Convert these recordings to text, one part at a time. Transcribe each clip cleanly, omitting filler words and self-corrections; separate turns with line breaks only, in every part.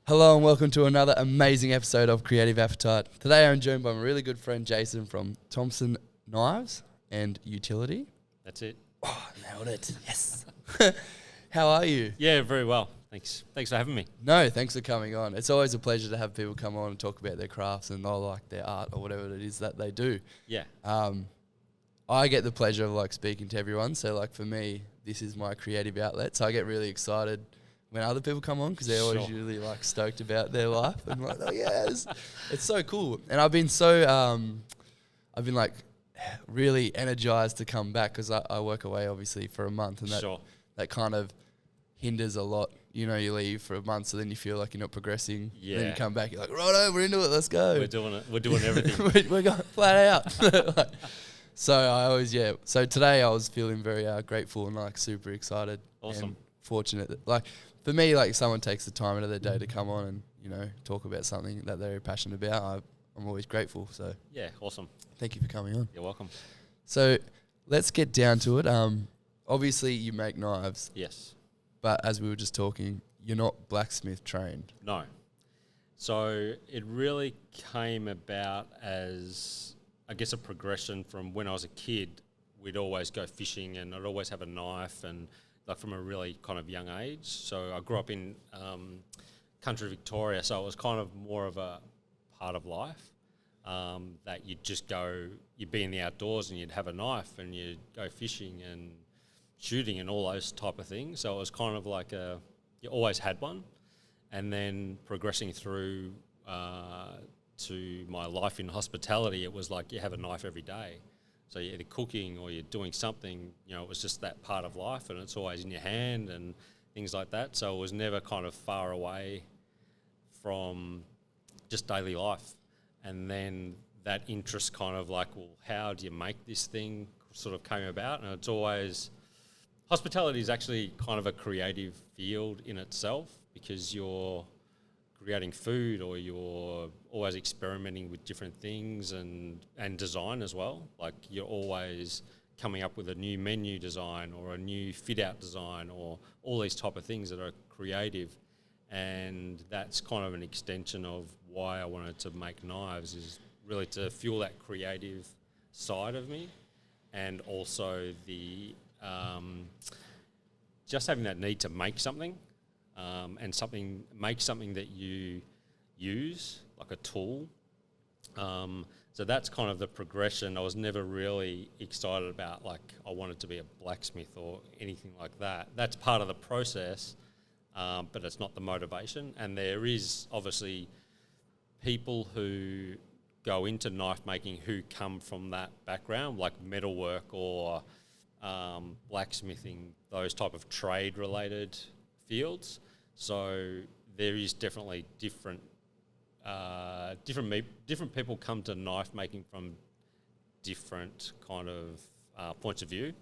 Hello and welcome to another amazing episode of Creative Appetite. Today I'm joined by my really good friend Jason from Thomson Knives and Utility.
That's it.
Oh, nailed it. Yes. How are you?
Yeah, very well. Thanks for having me.
No, thanks for coming on. It's always a pleasure to have people come on and talk about their crafts and like their art or whatever it is that they do.
Yeah.
I get the pleasure of speaking to everyone. So for me, this is my creative outlet. So I get really excited when other people come on because they're always usually stoked about their life and oh yeah, it's so cool. And I've been really energized to come back because I work away obviously for a month and that kind of hinders a lot. You know, you leave for a month, so then you feel like you're not progressing. Yeah. Then you come back, you're like, righto, we're into it, let's go.
We're doing it. We're doing everything.
we're going flat out. So today I was feeling very grateful and super excited.
Awesome.
And fortunate that, for me, someone takes the time out of their day to come on and, talk about something that they're passionate about. I'm always grateful. So
yeah, awesome.
Thank you for coming on.
You're welcome.
So let's get down to it. Obviously you make knives.
Yes.
But as we were just talking, you're not blacksmith trained.
No. So it really came about as, I guess, a progression from when I was a kid. We'd always go fishing and I'd always have a knife and from a really kind of young age. So I grew up in country Victoria, so it was kind of more of a part of life that you'd be in the outdoors and you'd have a knife and you'd go fishing and shooting and all those type of things. So it was kind of you always had one. And then progressing through to my life in hospitality, it was you have a knife every day. So you're either cooking or you're doing something, it was just that part of life and it's always in your hand and things like that. So it was never kind of far away from just daily life. And then that interest kind of how do you make this thing sort of came about. And it's always, hospitality is actually kind of a creative field in itself because you're creating food or you're always experimenting with different things and design as well. You're always coming up with a new menu design or a new fit out design or all these type of things that are creative. And that's kind of an extension of why I wanted to make knives, is really to fuel that creative side of me and also the just having that need to make something. And make something that you use, like a tool. So that's kind of the progression. I was never really excited about I wanted to be a blacksmith or anything like that. That's part of the process, but it's not the motivation. And there is obviously people who go into knife making who come from that background, like metalwork or blacksmithing, those type of trade-related fields. So there is definitely different people come to knife making from different kind of points of view.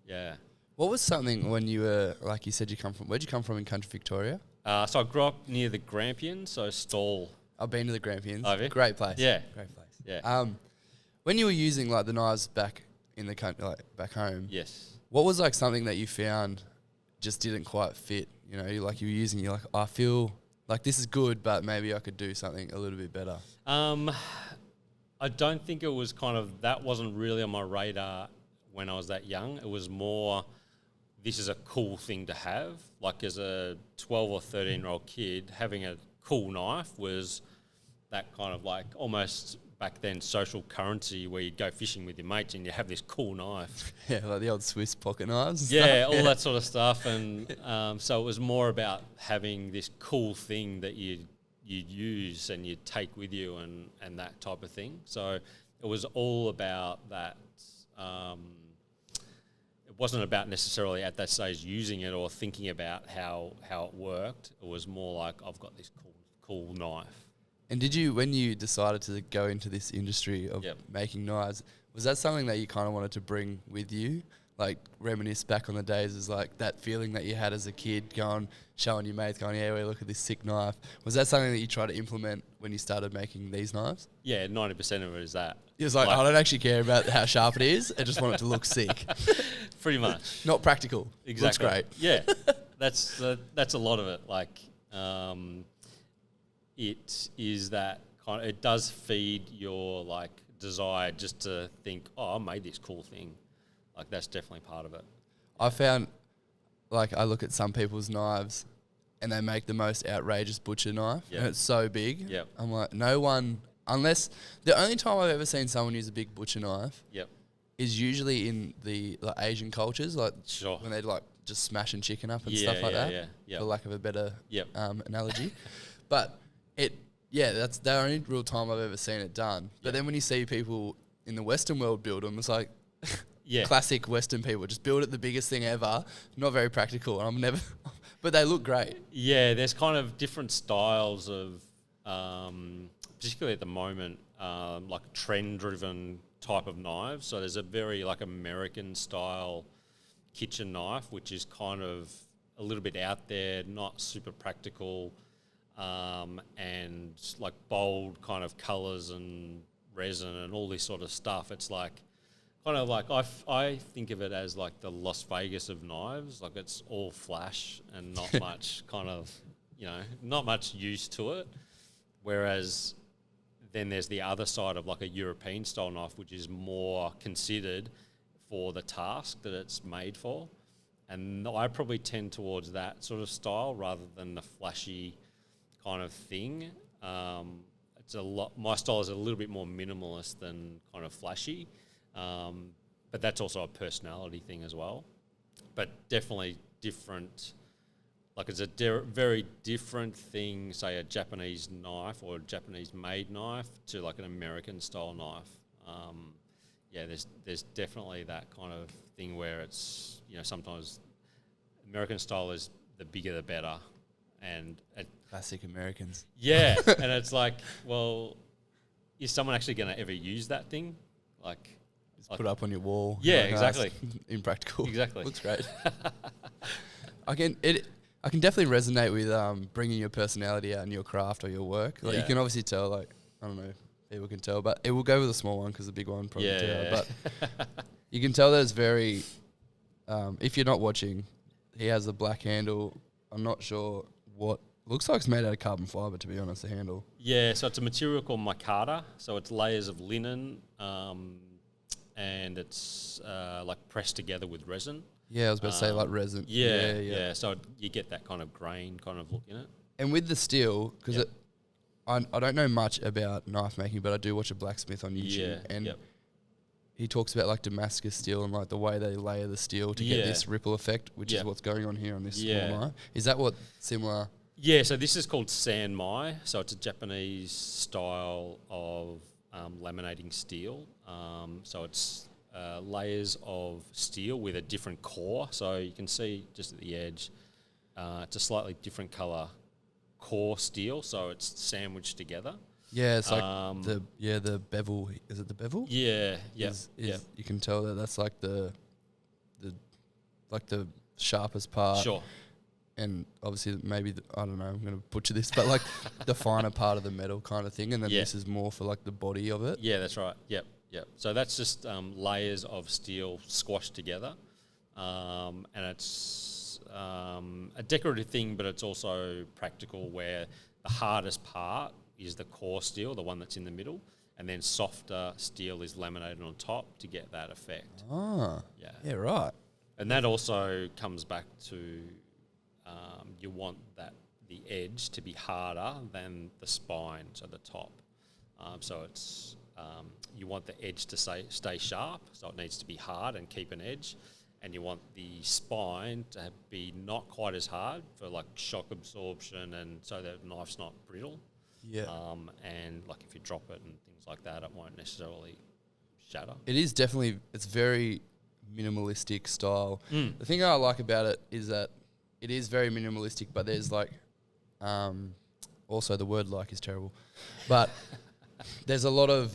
Yeah.
What was something when you were, you said you come from, where'd you come from in country Victoria?
So I grew up near the Grampians, so Stawell.
I've been to the Grampians.
Have you?
Great place.
Yeah.
Great place.
Yeah.
When you were using the knives back in the country, back home.
Yes.
What was something that you found just didn't quite fit? You were using, I feel like this is good, but maybe I could do something a little bit better.
I don't think it was that wasn't really on my radar when I was that young. It was more, this is a cool thing to have. As a 12 or 13-year-old kid, having a cool knife was that kind of almost back then social currency where you'd go fishing with your mates and you have this cool knife.
Yeah, like the old Swiss pocket knives.
Yeah, all that sort of stuff. And so it was more about having this cool thing that you'd use and you'd take with you and that type of thing. So it was all about that. It wasn't about necessarily at that stage using it or thinking about how it worked. It was more I've got this cool knife.
And when you decided to go into this industry of making knives, was that something that you kind of wanted to bring with you? Reminisce back on the days as that feeling that you had as a kid showing your mates yeah, look at this sick knife. Was that something that you tried to implement when you started making these knives?
Yeah, 90% of it is that.
It was I don't actually care about how sharp it is. I just want it to look sick.
Pretty much.
Not practical.
Exactly.
Looks great.
Yeah, that's a lot of it. it is that kind of, it does feed your like desire just to think, oh, I made this cool thing. Like that's definitely part of it.
I found, like, I look at some people's knives and they make the most outrageous butcher knife and it's so big.
Yep.
I'm like, no one, unless, the only time I've ever seen someone use a big butcher knife is usually in the like Asian cultures, like when they like just smashing chicken up and stuff like that, for lack of a better analogy. But that's the only real time I've ever seen it done. But then when you see people in the Western world build them, it's like classic Western people just build it the biggest thing ever. Not very practical. And I'm never, but they look great. Yeah,
there's kind of different styles of, particularly at the moment, like trend-driven type of knives. So there's a very like American style kitchen knife, which is kind of a little bit out there, not super practical, and like bold kind of colours and resin and all this sort of stuff. It's like kind of like I think of it as like the Las Vegas of knives. Like it's all flash and not much kind of, not much use to it. Whereas then there's the other side of like a European style knife, which is more considered for the task that it's made for. And I probably tend towards that sort of style rather than the flashy kind of thing. My style is a little bit more minimalist than kind of flashy. But that's also a personality thing as well. But definitely different. Like it's a very different thing, say a Japanese knife or a Japanese-made knife to like an American-style knife. There's definitely that kind of thing where it's, sometimes American style is the bigger the better. And
classic Americans.
Yeah, and it's like, well, is someone actually going to ever use that thing? Like
put it up on your wall.
Yeah, exactly.
Impractical.
Exactly.
Looks great. I can definitely resonate with bringing your personality out in your craft or your work. Like you can obviously tell, like, I don't know, people can tell, but it will go with a small one because the big one probably But you can tell that it's very, if you're not watching, he has a black handle. I'm not sure what, looks like it's made out of carbon fibre, to be honest, the handle. Yeah,
so it's a material called micarta. So it's layers of linen and it's like pressed together with resin.
Yeah, I was about to say like resin.
Yeah. So you get that kind of grain kind of look in it.
And with the steel, because I don't know much about knife making, but I do watch a blacksmith on YouTube. And he talks about like Damascus steel and like the way they layer the steel to get this ripple effect, which is what's going on here on this small knife. Is that what similar?
Yeah, so this is called sanmai. So it's a Japanese style of laminating steel. So it's layers of steel with a different core. So you can see just at the edge, it's a slightly different colour core steel. So it's sandwiched together.
Yeah, it's like the bevel. Is it the bevel?
Yeah.
You can tell that's like the sharpest part.
Sure.
And obviously maybe, I don't know, I'm going to butcher this, but like the finer part of the metal kind of thing. And then this is more for like the body of it.
Yeah, that's right. Yep. So that's just layers of steel squashed together. And it's a decorative thing, but it's also practical where the hardest part is the core steel, the one that's in the middle, and then softer steel is laminated on top to get that effect.
Yeah, right.
And that also comes back to you want the edge to be harder than the spine, so the top. So it's you want the edge to stay sharp, so it needs to be hard and keep an edge, and you want the spine to be not quite as hard for like shock absorption, and so that the knife's not brittle.
Yeah.
And like if you drop it and things like that, it won't necessarily shatter.
It is definitely, it's very minimalistic style. The thing I like about it is that it is very minimalistic, but there's like, also the word like is terrible, but there's a lot of,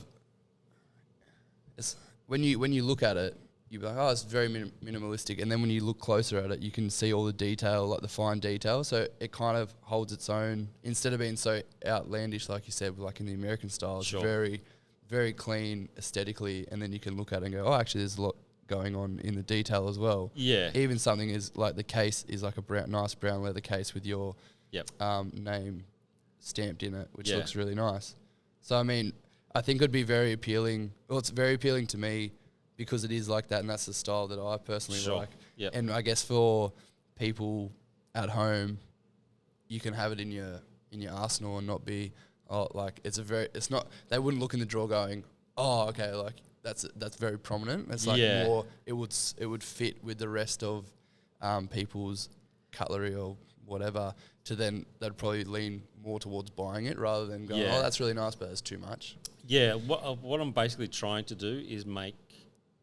when you look at it, you're like, oh, it's very minimalistic. And then when you look closer at it, you can see all the detail, like the fine detail. So it kind of holds its own. Instead of being so outlandish, like you said, like in the American style, it's very, very clean aesthetically. And then you can look at it and go, oh, actually, there's a lot going on in the detail as well.
Yeah.
Even something is like the case is like a nice brown leather case with your name stamped in it, which
Yeah.
looks really nice. So I mean, I think it'd be very appealing. Well, it's very appealing to me because it is like that, and that's the style that I personally
Sure.
like.
Yep.
And I guess for people at home, you can have it in your arsenal and not be it's not, they wouldn't look in the drawer going, oh, okay, like that's very prominent. It's like more it would fit with the rest of people's cutlery or whatever. To then they'd probably lean more towards buying it rather than going, oh, that's really nice, but it's too much.
Yeah, what I'm basically trying to do is make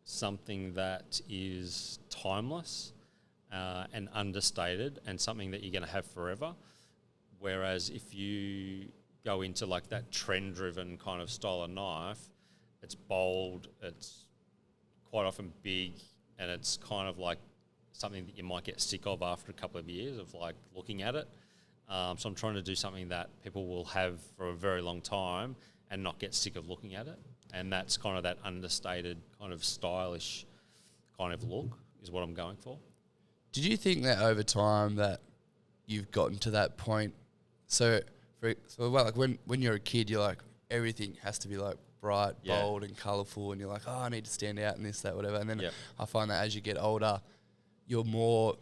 something that is timeless and understated and something that you're going to have forever. Whereas if you go into like that trend-driven kind of style of knife, it's bold, it's quite often big, and it's kind of like something that you might get sick of after a couple of years of like looking at it. So I'm trying to do something that people will have for a very long time and not get sick of looking at it. And that's kind of that understated, kind of stylish kind of look is what I'm going for.
Did you think that over time that you've gotten to that point? So like when you're a kid, you're like, everything has to be like bright, bold and colourful, and you're like, oh, I need to stand out in this, that, whatever. And then I find that as you get older, you're more,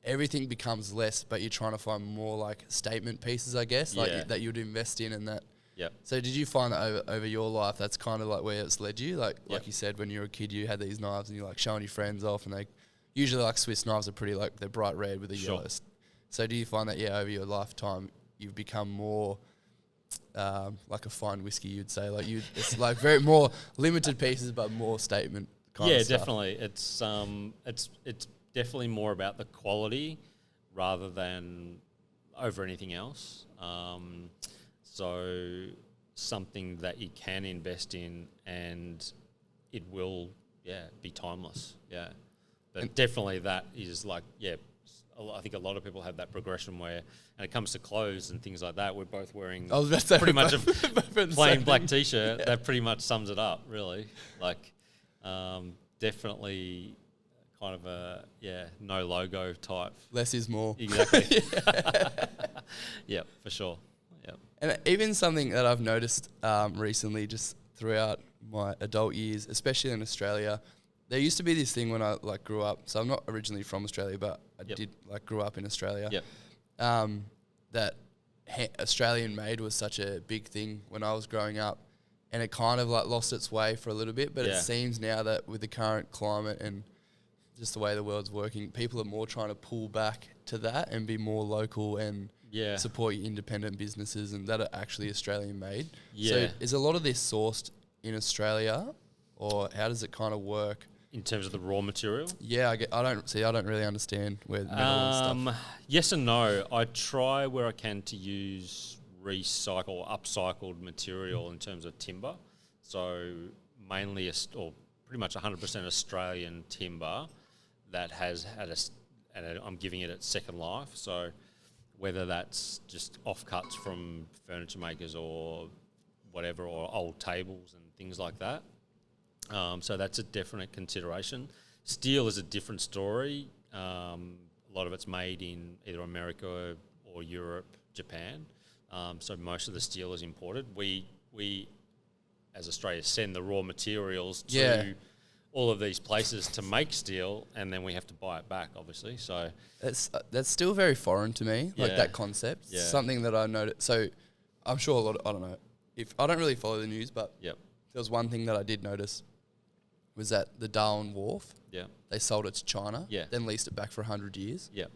everything becomes less, but you're trying to find more like statement pieces, I guess, like that you'd invest in and that.
Yep.
So did you find that over your life, that's kind of like where it's led you? Like you said, when you were a kid, you had these knives and you're like showing your friends off, and they usually like Swiss knives are pretty like, they're bright red with the yellows. So do you find that, over your lifetime, you've become more like a fine whiskey, you'd say? Like it's like very more limited pieces, but more statement kind of stuff.
Definitely. It's definitely more about the quality rather than over anything else. So something that you can invest in and it will, be timeless. Yeah. But and definitely that is like, I think a lot of people have that progression where, when it comes to clothes and things like that, we're both wearing pretty much a plain black T-shirt. That pretty much sums it up, really. Like, definitely kind of a, no logo type.
Less is more.
Exactly. Yeah, for sure. Yep.
And even something that I've noticed recently, just throughout my adult years, especially in Australia, there used to be this thing when I like grew up. So I'm not originally from Australia, but I did like grew up in Australia.
Yep.
That Australian made was such a big thing when I was growing up, and it kind of like lost its way for a little bit. But it seems now that with the current climate and just the way the world's working, people are more trying to pull back to that and be more local and support your independent businesses and that are actually Australian made. So is a lot of this sourced in Australia, or how does it kind of work?
In terms of the raw material?
Yeah, I don't really understand where the metal and stuff.
Yes and no. I try where I can to use recycled or upcycled material in terms of timber. So mainly, or pretty much 100% Australian timber that has had I'm giving it its second life. So whether that's just offcuts from furniture makers or whatever, or old tables and things like that. So that's a definite consideration. Steel is a different story. A lot of it's made in either America or Europe, Japan. So most of the steel is imported. We as Australia, send the raw materials to all of these places to make steel, and then we have to buy it back, obviously. So
that's still very foreign to me, like that concept. Yeah. Something that I noticed. So I'm sure a lot of, I don't know, if I don't really follow the news, but there was one thing that I did notice was that the Darwin Wharf, they sold it to China, then leased it back for 100 years. I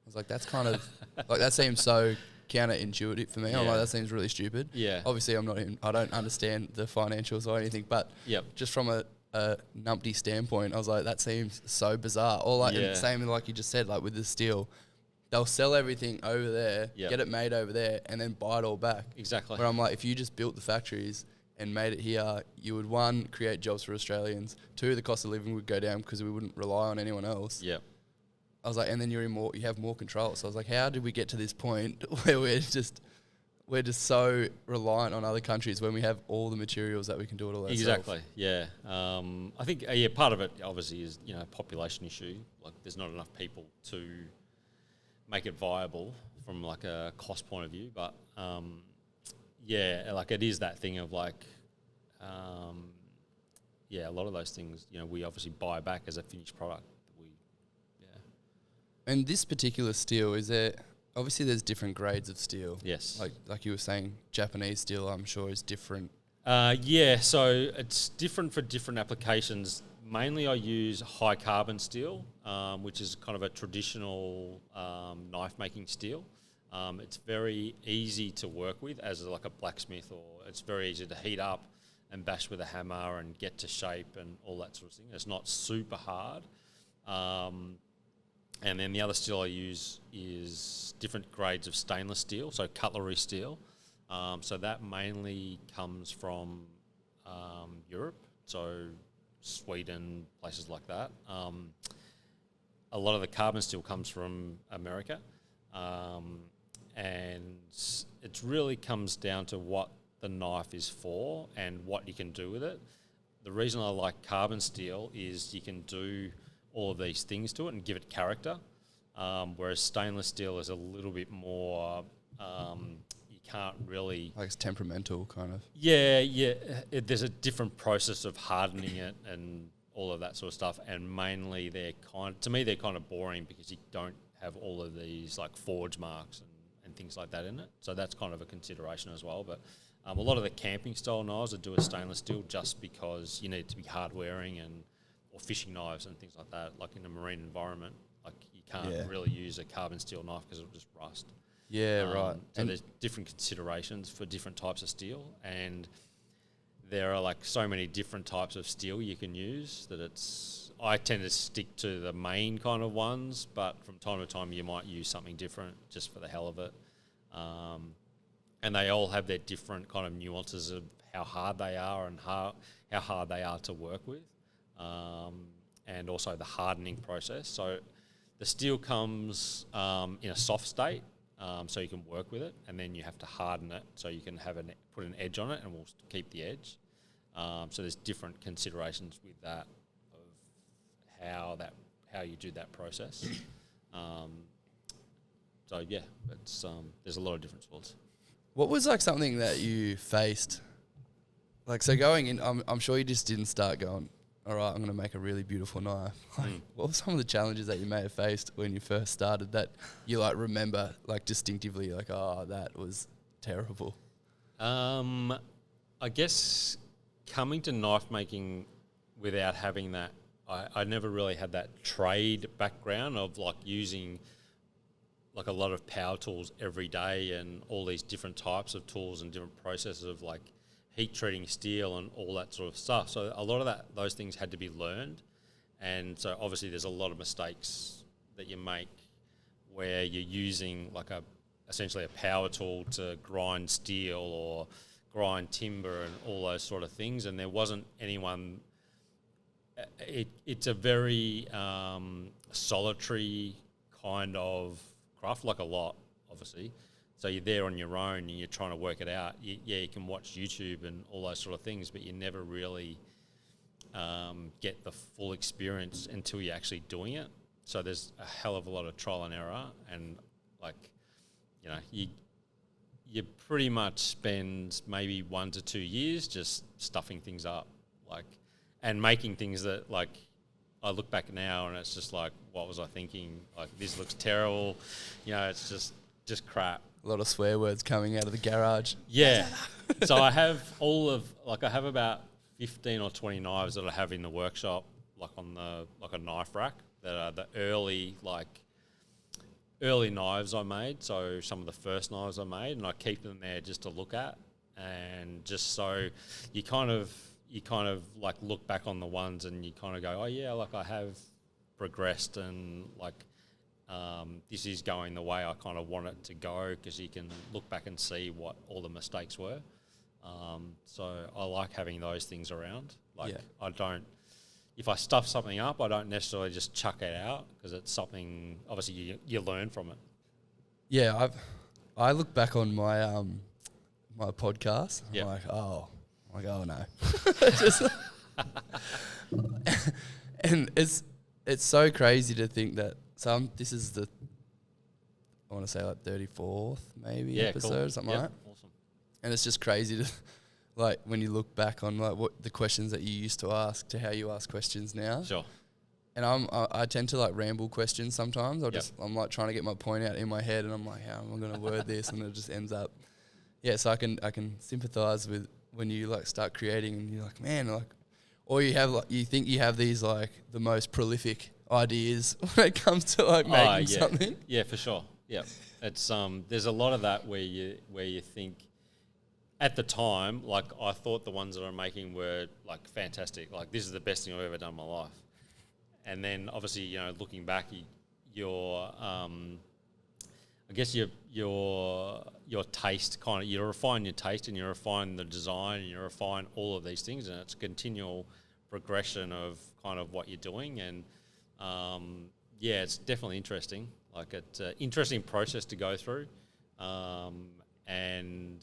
was like, that's kind of, like that seems so counterintuitive for me. I'm like, that seems really stupid. Obviously, I don't understand the financials or anything, but just from a numpty standpoint, I was like, that seems so bizarre. Or like, and same like you just said, like with the steel, they'll sell everything over there, get it made over there, and then buy it all back.
Exactly.
But I'm like, if you just built the factories and made it here, you would, one, create jobs for Australians, two, the cost of living would go down because we wouldn't rely on anyone else. I was like, and then you have more control. So I was like, how did we get to this point where we're just so reliant on other countries when we have all the materials that we can do it all ourselves?
Exactly. I think part of it obviously is population issue. Like there's not enough people to make it viable from like a cost point of view. But yeah, like it is that thing of like, yeah, a lot of those things, you know, we obviously buy back as a finished product.
And this particular steel, is there, obviously there's different grades of steel.
Yes.
Like you were saying, Japanese steel, I'm sure, is different.
Yeah, so it's different for different applications. Mainly I use high carbon steel, which is kind of a traditional knife making steel. It's very easy to work with as like a blacksmith, or it's very easy to heat up and bash with a hammer and get to shape and all that sort of thing. It's not super hard. And then the other steel I use is different grades of stainless steel, so cutlery steel. So that mainly comes from Europe, so Sweden, places like that. A lot of the carbon steel comes from America. And it really comes down to what the knife is for and what you can do with it. The reason I like carbon steel is you can do all of these things to it and give it character, whereas stainless steel is a little bit more, you can't really...
Like it's temperamental, kind of.
Yeah. There's a different process of hardening it and all of that sort of stuff, and mainly they're kind of boring because you don't have all of these like forge marks and things like that in it. So that's kind of a consideration as well. But a lot of the camping style knives are do a stainless steel just because you need it to be hard wearing or fishing knives and things like that. Like in a marine environment, like you can't really use a carbon steel knife because it'll just rust.
Yeah, right.
So there's different considerations for different types of steel, and there are like so many different types of steel you can use that I tend to stick to the main kind of ones, but from time to time you might use something different just for the hell of it. And they all have their different kind of nuances of how hard they are and how hard they are to work with, and also the hardening process. So the steel comes in a soft state, so you can work with it, and then you have to harden it so you can put an edge on it and we'll keep the edge. So there's different considerations with that of how you do that process. So yeah, there's a lot of different tools.
What was like something that you faced? Like, so going in, I'm sure you just didn't start going, all right, I'm going to make a really beautiful knife. Like, what were some of the challenges that you may have faced when you first started that you like remember like distinctively, like, oh, that was terrible?
I guess coming to knife making without having that, I never really had that trade background of like using like a lot of power tools every day and all these different types of tools and different processes of like heat treating steel and all that sort of stuff. So a lot of those things had to be learned. And so obviously there's a lot of mistakes that you make where you're using like essentially a power tool to grind steel or grind timber and all those sort of things. And there wasn't anyone... It's a very solitary kind of craft, like a lot, obviously. So you're there on your own and you're trying to work it out. You can watch YouTube and all those sort of things, but you never really get the full experience until you're actually doing it. So there's a hell of a lot of trial and error, and like, you know, you pretty much spend maybe 1 to 2 years just stuffing things up, like, and making things that like I look back now and it's just like, what was I thinking? Like, this looks terrible. You know, it's just crap.
A lot of swear words coming out of the garage.
Yeah. So I have I have about 15 or 20 knives that I have in the workshop, like on a knife rack, that are the early knives I made. So some of the first knives I made, and I keep them there just to look at, and just so you kind of like look back on the ones and you kind of go, oh yeah, like I have progressed and like this is going the way I kind of want it to go, because you can look back and see what all the mistakes were. So I like having those things around. Like, if I stuff something up, I don't necessarily just chuck it out, because it's something, obviously you learn from it.
Yeah, I look back on my my podcast.
Yep.
I'm like, oh no. And it's so crazy to think that this is I want to say like 34th maybe episode,
cool.
something like that.
Awesome.
And it's just crazy to, like, when you look back on like what the questions that you used to ask to how you ask questions now.
Sure.
And I tend to like ramble questions sometimes. I'm like trying to get my point out in my head, and I'm like, how am I going to word this? And it just ends up, so I can sympathize with when you like start creating, and you're like, man, like, or you have like, you think you have these like the most prolific ideas when it comes to like making something.
Yeah, for sure. Yeah, it's there's a lot of that where you think at the time, like, I thought the ones that I'm making were like fantastic, like this is the best thing I've ever done in my life. And then obviously, you know, looking back, your I guess your taste kind of, you refine your taste and you refine the design and you refine all of these things, and it's a continual progression of kind of what you're doing. And it's definitely interesting. Like, it's an interesting process to go through, and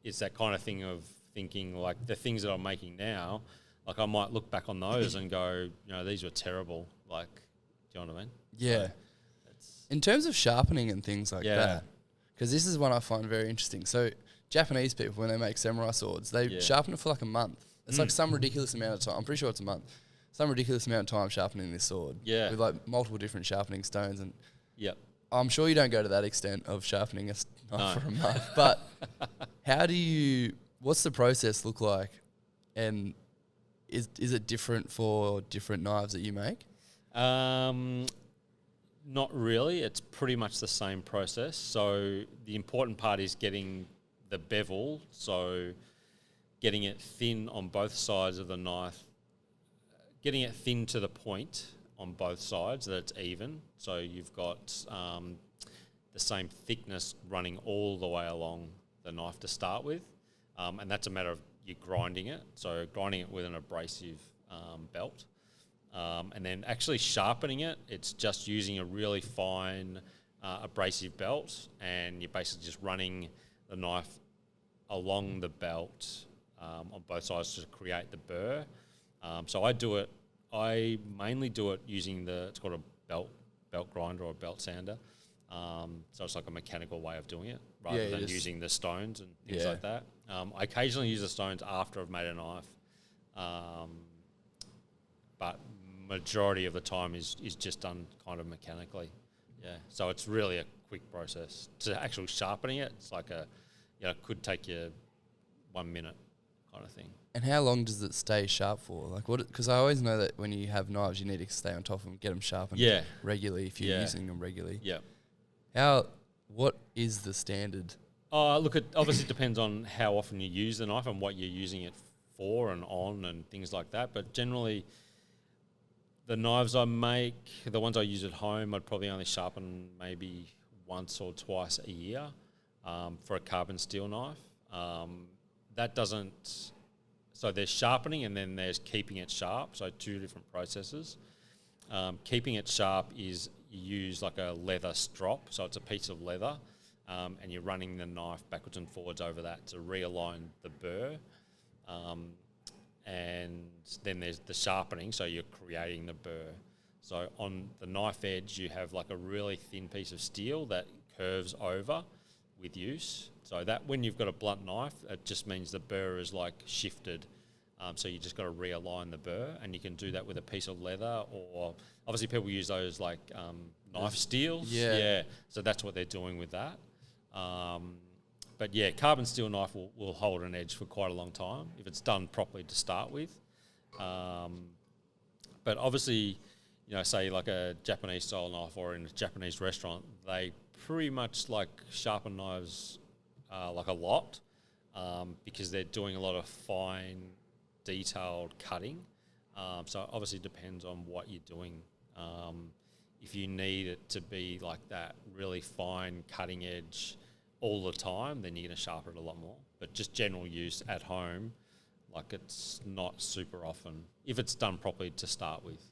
it's that kind of thing of thinking like the things that I'm making now. Like, I might look back on those and go, you know, these were terrible. Like, do you know what I mean?
Yeah. So in terms of sharpening and things like that, because this is one I find very interesting. So Japanese people, when they make samurai swords, they sharpen it for like a month. It's like some ridiculous amount of time. I'm pretty sure it's a month. Some ridiculous amount of time sharpening this sword. Yeah. With like multiple different sharpening stones. And I'm sure you don't go to that extent of sharpening a knife for a month. But what's the process look like? And is it different for different knives that you make?
Not really. It's pretty much the same process. So the important part is getting the bevel, so getting it thin on both sides of the knife, getting it thin to the point on both sides that it's even. So you've got the same thickness running all the way along the knife to start with. And that's a matter of you grinding it. So grinding it with an abrasive belt. And then actually sharpening it, it's just using a really fine abrasive belt, and you're basically just running the knife along the belt on both sides to create the burr. So I mainly do it using it's called a belt grinder or a belt sander. So it's like a mechanical way of doing it rather than using the stones and things like that. I occasionally use the stones after I've made a knife, but majority of the time is just done kind of mechanically. Yeah, so it's really a quick process. To actually sharpening it, it's like it could take you 1 minute kind of thing.
And how long does it stay sharp for? Like, because I always know that when you have knives, you need to stay on top of them, get them sharpened regularly if you're using them regularly. Yeah. What is the standard?
Look, it obviously depends on how often you use the knife and what you're using it for and on and things like that. But generally, the knives I make, the ones I use at home, I'd probably only sharpen maybe once or twice a year for a carbon steel knife. So there's sharpening and then there's keeping it sharp, so two different processes. Keeping it sharp is you use like a leather strop, so it's a piece of leather, and you're running the knife backwards and forwards over that to realign the burr. And then there's the sharpening, so you're creating the burr. So on the knife edge, you have like a really thin piece of steel that curves over with use. So that when you've got a blunt knife, it just means the burr is like shifted. So you just got to realign the burr, and you can do that with a piece of leather, or obviously people use those like knife steels. Yeah. So that's what they're doing with that. But yeah, carbon steel knife will hold an edge for quite a long time if it's done properly to start with. But obviously, you know, say like a Japanese style knife or in a Japanese restaurant, they pretty much like sharpen knives like a lot because they're doing a lot of fine, detailed cutting. So it obviously depends on what you're doing. If you need it to be like that really fine cutting edge all the time, then you're going to sharpen it a lot more. But just general use at home, like it's not super often, if it's done properly to start with.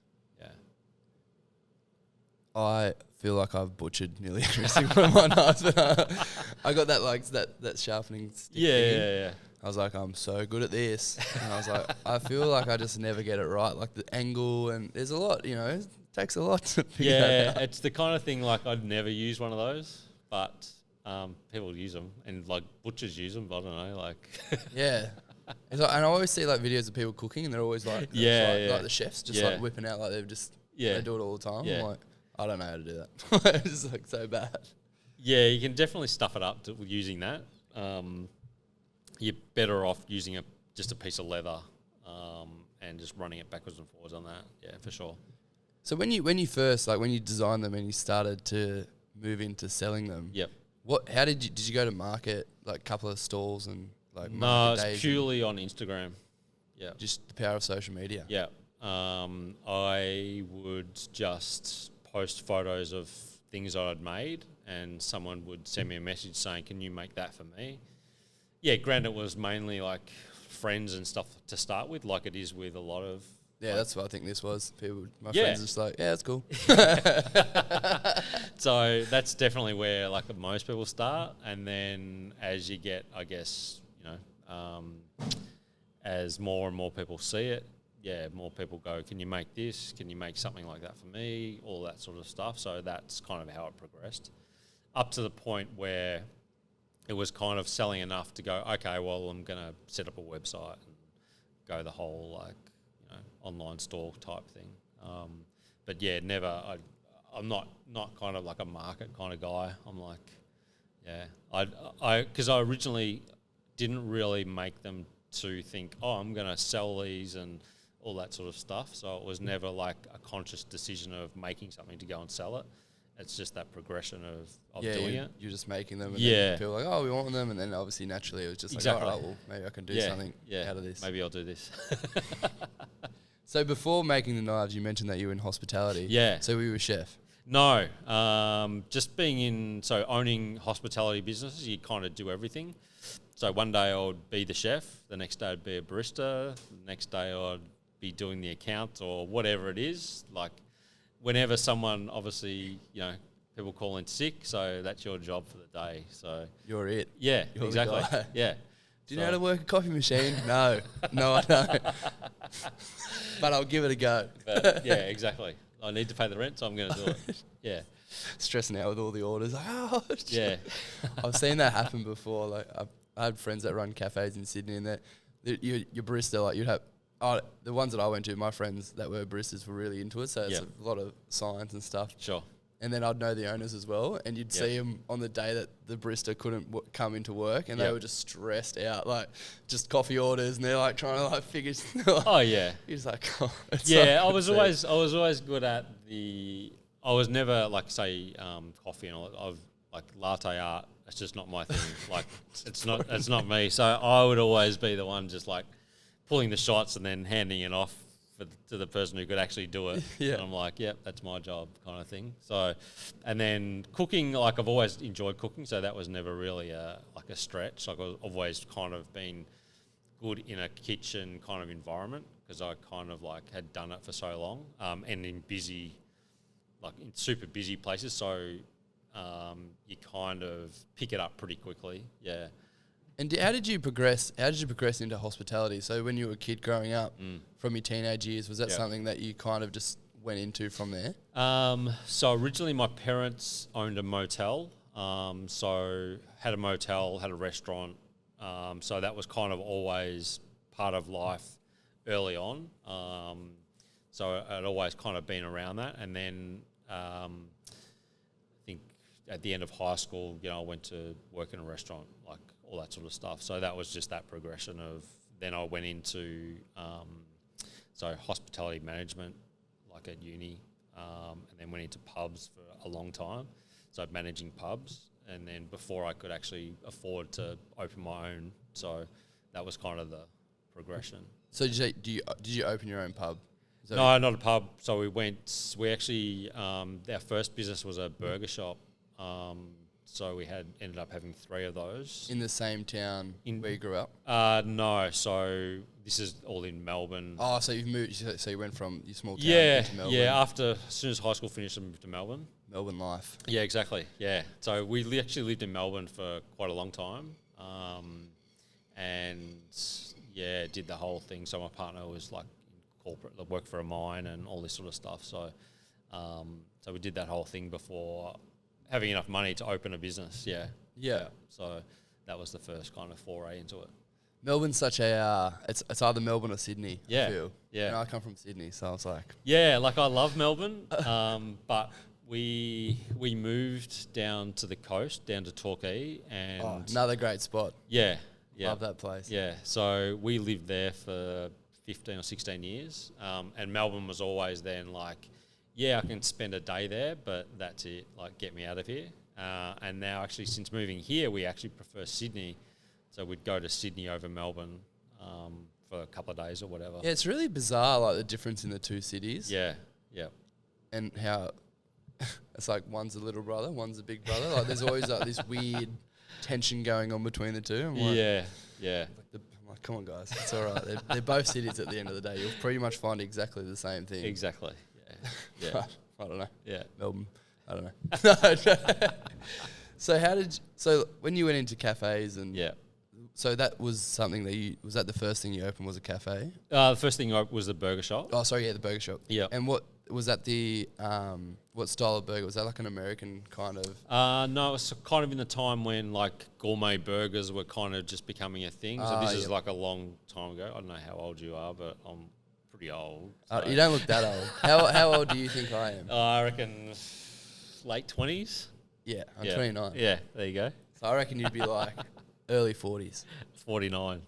Yeah.
I feel like I've butchered nearly every single one of my knives. I got that like that sharpening stick thing.
Yeah.
I was like, I'm so good at this. And I was like, I feel like I just never get it right. Like the angle, and there's a lot, you know, it takes a lot to figure that out.
It's the kind of thing like I'd never use one of those, but People use them, and like butchers use them. I don't know, like
Yeah. And I always see like videos of people cooking, and they're always like, like the chefs just like whipping out like they do it all the time.
Yeah.
I'm like, I don't know how to do that. It's like so bad.
Yeah, you can definitely stuff it up using that. You're better off using just a piece of leather and just running it backwards and forwards on that. Yeah, for sure.
So when you first when you designed them and you started to move into selling them,
Yep.
How did you go to market, like a couple of stalls and like
No,
market
it's
days
purely on Instagram. Yeah.
just the power of social media?
Yeah. I would just post photos of things I'd made, and someone would send me a message saying, "Can you make that for me?" Yeah, granted, it was mainly like friends and stuff to start with, like it is with a lot of.
Yeah, that's what I think this was. My
Yeah.
friends are just like, yeah, that's cool.
So that's definitely where like most people start, and then as you get, I guess, as more and more people see it, more people go, "Can you make this? Can you make something like that for me?" All that sort of stuff. So that's kind of how it progressed, up to the point where it was kind of selling enough to go, okay, well, I'm going to set up a website and go the whole online store type thing. But yeah, never. I'm not kind of like a market kind of guy. I'm like, because I originally didn't really make them to think, oh, I'm going to sell these and all that sort of stuff. So it was never like a conscious decision of making something to go and sell it. It's just that progression of doing it.
You're just making them, and then people are like, oh, we want them, and then obviously naturally it was just
exactly.
like, all right, well, maybe I can do something out of this.
Maybe I'll do this.
So before making the knives, you mentioned that you were in hospitality.
Yeah.
So we were a chef.
No, just owning hospitality businesses, you kind of do everything. So one day I would be the chef, the next day I'd be a barista, the next day I'd be doing the account or whatever it is. Like whenever someone, obviously, people call in sick, so that's your job for the day. So
you're it.
Yeah,
you're
exactly. Yeah.
Do you know how to work a coffee machine? No, I don't. But I'll give it a go.
But yeah, exactly. I need to pay the rent, so I'm going to do it. Yeah.
Stressing out with all the orders. Like, oh,
yeah.
I've seen that happen before. Like, I had friends that run cafes in Sydney, and your barista, like, you'd have the ones that I went to, my friends that were baristas were really into it, so it's a lot of science and stuff.
Sure.
And then I'd know the owners as well, and you'd see them on the day that the barista couldn't come into work, and they were just stressed out, like just coffee orders, and they're like trying to like figure.
Oh yeah,
you're just like, oh,
yeah. I was always good at the. I was never like say coffee and all. I've like latte art. It's just not my thing. Like it's not me. So I would always be the one just like pulling the shots and then handing it off to the person who could actually do it.
Yeah.
And I'm like, yep, that's my job kind of thing. So, and then cooking, like I've always enjoyed cooking, so that was never really a stretch. Like I've always kind of been good in a kitchen kind of environment because I kind of like had done it for so long, and in super busy places. So you kind of pick it up pretty quickly. Yeah.
And how did you progress? How did you progress into hospitality? So when you were a kid growing up, from your teenage years, was that something that you kind of just went into from there?
So originally my parents owned a motel. So had a motel, had a restaurant. So that was kind of always part of life early on. So I'd always kind of been around that. And then I think at the end of high school, I went to work in a restaurant, like all that sort of stuff. So that was just that progression of, then I went into, hospitality management, like at uni, and then went into pubs for a long time. So managing pubs, and then before I could actually afford to open my own. So that was kind of the progression.
So did you open your own pub?
No, not a pub. So we actually, our first business was a burger shop. So we ended up having 3 of those.
In the same town where you grew up?
No, so this is all in Melbourne.
Oh, so you've moved, so you went from your small town to Melbourne?
Yeah, as soon as high school finished, I moved to Melbourne.
Melbourne life.
Yeah, exactly, yeah. So we actually lived in Melbourne for quite a long time. Did the whole thing. So my partner was like in corporate, worked for a mine and all this sort of stuff. So we did that whole thing before having enough money to open a business, yeah.
Yeah.
So that was the first kind of foray into it.
Melbourne's such a it's either Melbourne or Sydney.
Yeah,
I feel.
yeah.
And I come from Sydney, so I was like,
Yeah, like I love Melbourne, but we moved down to the coast, down to Torquay, and
another great spot.
yeah,
Love that place.
Yeah, so we lived there for 15 or 16 years, and Melbourne was always then like, yeah, I can spend a day there, but that's it, like get me out of here. And now actually since moving here, we actually prefer Sydney. So we'd go to Sydney over Melbourne for a couple of days or whatever.
Yeah, it's really bizarre, like the difference in the two cities.
Yeah, yeah.
And how it's like one's a little brother, one's a big brother. Like there's always like this weird tension going on between the two. I'm like,
yeah.
I'm like, come on, guys, it's all right. They're both cities at the end of the day. You'll pretty much find exactly the same thing.
Exactly. Yeah.
But, I don't know.
Yeah.
Melbourne. I don't know. So when you went into cafes and so that was something that was that the first thing you opened was a cafe?
The first thing was the burger shop.
Oh, sorry, the burger shop.
Yeah.
And what was that? What style of burger was that? Like an American kind of?
No, it was kind of in the time when like gourmet burgers were kind of just becoming a thing. So this is like a long time ago. I don't know how old you are, but I'm pretty old. So.
You don't look that old. How old do you think I am?
I reckon late 20s.
Yeah, I'm 29.
Yeah, there you go.
So I reckon you'd be like early 40s.
49.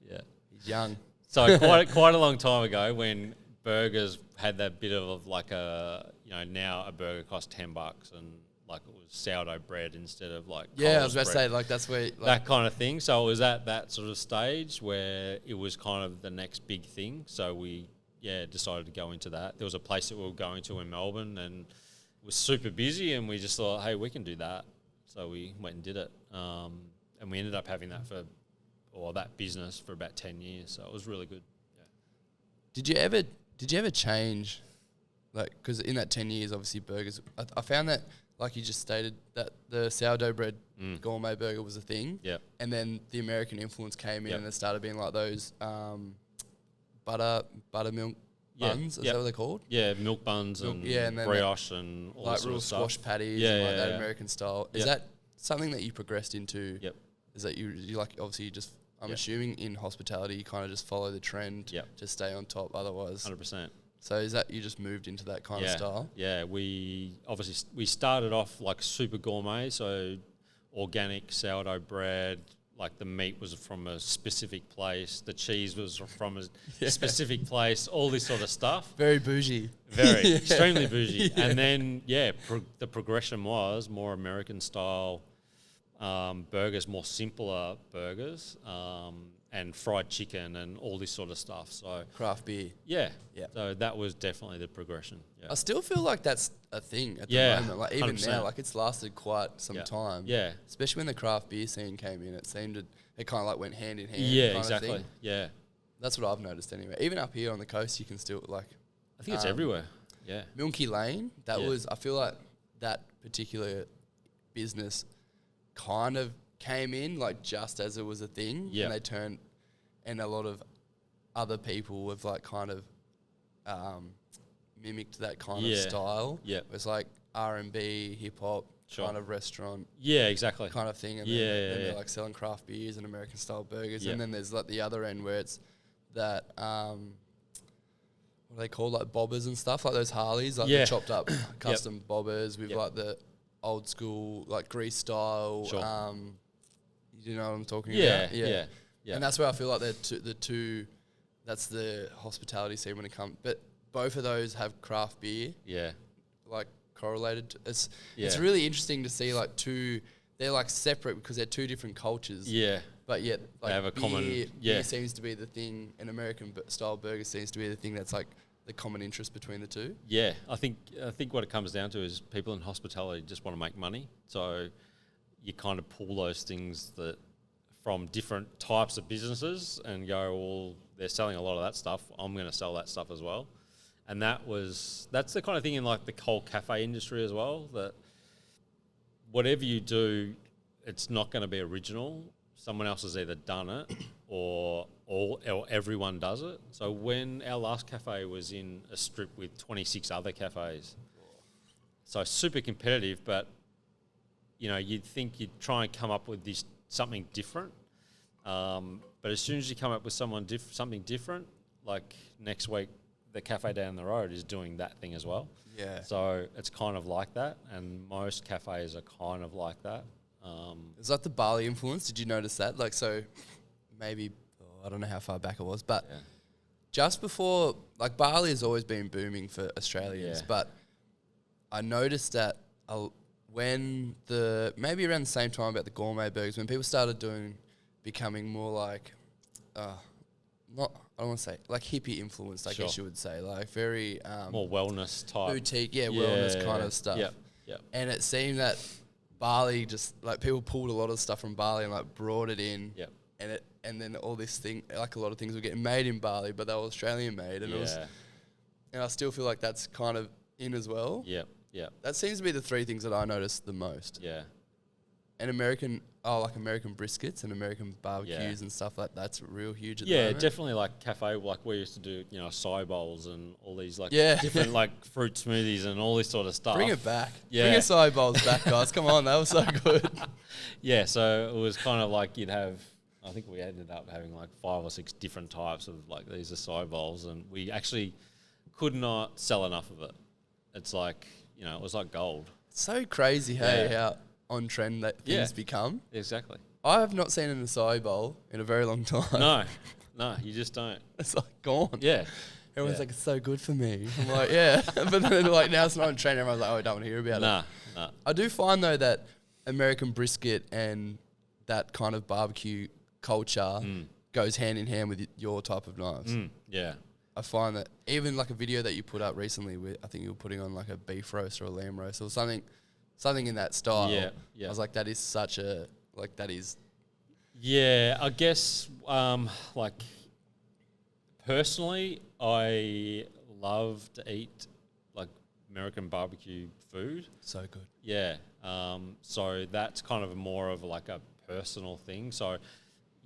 Yeah.
He's young.
So quite a long time ago when burgers had that bit of like now a burger costs $10 and like it was sourdough bread instead of like
I was about to
bread.
say like that's where like
that kind of thing. So it was at that sort of stage where it was kind of the next big thing. So we decided to go into that. There was a place that we were going to in Melbourne and it was super busy and we just thought, hey, we can do that. So we went and did it. And we ended up having that that business for about 10 years. So it was really good. Yeah.
Did you ever change, like, because in that 10 years, obviously burgers, I found that, like you just stated, that the sourdough bread gourmet burger was a thing.
Yeah.
And then the American influence came in and it started being like those buttermilk buns, is that what they're called?
Yeah, milk buns and then brioche and all
like
that sort
real
of stuff.
squash patties and like that American style. Is that something that you progressed into?
Yep.
Is that you like, obviously you just, I'm assuming in hospitality you kind of just follow the trend to stay on top, otherwise.
100%.
So is that you just moved into that kind of style?
Yeah, we started off like super gourmet, so organic sourdough bread, like the meat was from a specific place, the cheese was from a specific place, all this sort of stuff.
Very bougie.
Very, extremely bougie. Yeah. And then, the progression was more American style burgers, more simpler burgers, and fried chicken and all this sort of stuff. So
craft beer.
Yeah. So that was definitely the progression. Yeah.
I still feel like that's a thing at the moment. Like even 100%. Now, like it's lasted quite some time.
Yeah.
Especially when the craft beer scene came in, it kind of like went hand in hand.
Yeah, exactly. Yeah.
That's what I've noticed anyway. Even up here on the coast, you can still like.
I think it's everywhere. Yeah.
Milky Lane. I feel like that particular business kind of came in like just as it was a thing, and they turned, and a lot of other people have like kind of mimicked that kind of style. Yeah, it's like R&B, hip hop kind of restaurant.
Yeah, exactly.
Kind of thing, and then they're like selling craft beers and American style burgers, and then there's like the other end where it's that what are they called, like bobbers and stuff, like those Harleys, like the chopped up custom bobbers with like the old school like grease style. You know what I'm talking about? Yeah. And that's where I feel like the two. That's the hospitality scene when it comes. But both of those have craft beer. Yeah. Like correlated. It's really interesting to see like two. They're like separate because they're two different cultures. Yeah. But yet like
they have a common.
Beer seems to be the thing, and American style burger seems to be the thing that's like the common interest between the two. Yeah,
I think what it comes down to is people in hospitality just want to make money. So you kind of pull those things that from different types of businesses and go, well, they're selling a lot of that stuff. I'm going to sell that stuff as well. And that's the kind of thing in like the whole cafe industry as well, that whatever you do, it's not going to be original. Someone else has either done it or everyone does it. So when our last cafe was in a strip with 26 other cafes, so super competitive, but you'd think you'd try and come up with something different. But as soon as you come up with something different, like next week, the cafe down the road is doing that thing as well.
Yeah.
So it's kind of like that, and most cafes are kind of like that.
Is that the barley influence? Did you notice that? Like, so maybe, I don't know how far back it was, but just before, like, barley has always been booming for Australians, but I noticed that when maybe around the same time about the gourmet burgers, when people started becoming more like, I don't want to say, like hippie influenced, I guess you would say, like very...
more wellness type.
Boutique, wellness kind of stuff.
Yeah.
And it seemed that barley just, like, people pulled a lot of stuff from barley and, like, brought it in.
Yep.
And then all this thing, like, a lot of things were getting made in barley, but they were Australian made. And and I still feel like that's kind of in as well.
Yeah.
That seems to be the three things that I noticed the most.
Yeah.
And American briskets and American barbecues and stuff like that's real huge at the moment.
Definitely like cafe, like we used to do, acai bowls and all these like different like fruit smoothies and all this sort of stuff.
Bring it back. Yeah. Bring acai bowls back, guys. Come on, that was so good.
So it was kind of like you'd have, I think we ended up having like 5 or 6 different types of like these acai bowls, and we actually could not sell enough of it. It's like, it was like gold.
It's so crazy, how on trend that things become.
Exactly.
I have not seen an acai bowl in a very long time.
No, you just don't.
It's like gone.
Yeah.
Everyone's like, it's so good for me. I'm like, but then like now it's not on trend. Everyone's like, oh, I don't want to hear about it.
Nah.
I do find though that American brisket and that kind of barbecue culture goes hand in hand with your type of knives.
Yeah.
I find that even like a video that you put up recently with, I think you were putting on like a beef roast or a lamb roast or something in that style. Yeah. I was like, that is such a, like that is.
Yeah, I guess like personally, I love to eat like American barbecue food.
So good.
Yeah. So that's kind of more of like a personal thing. So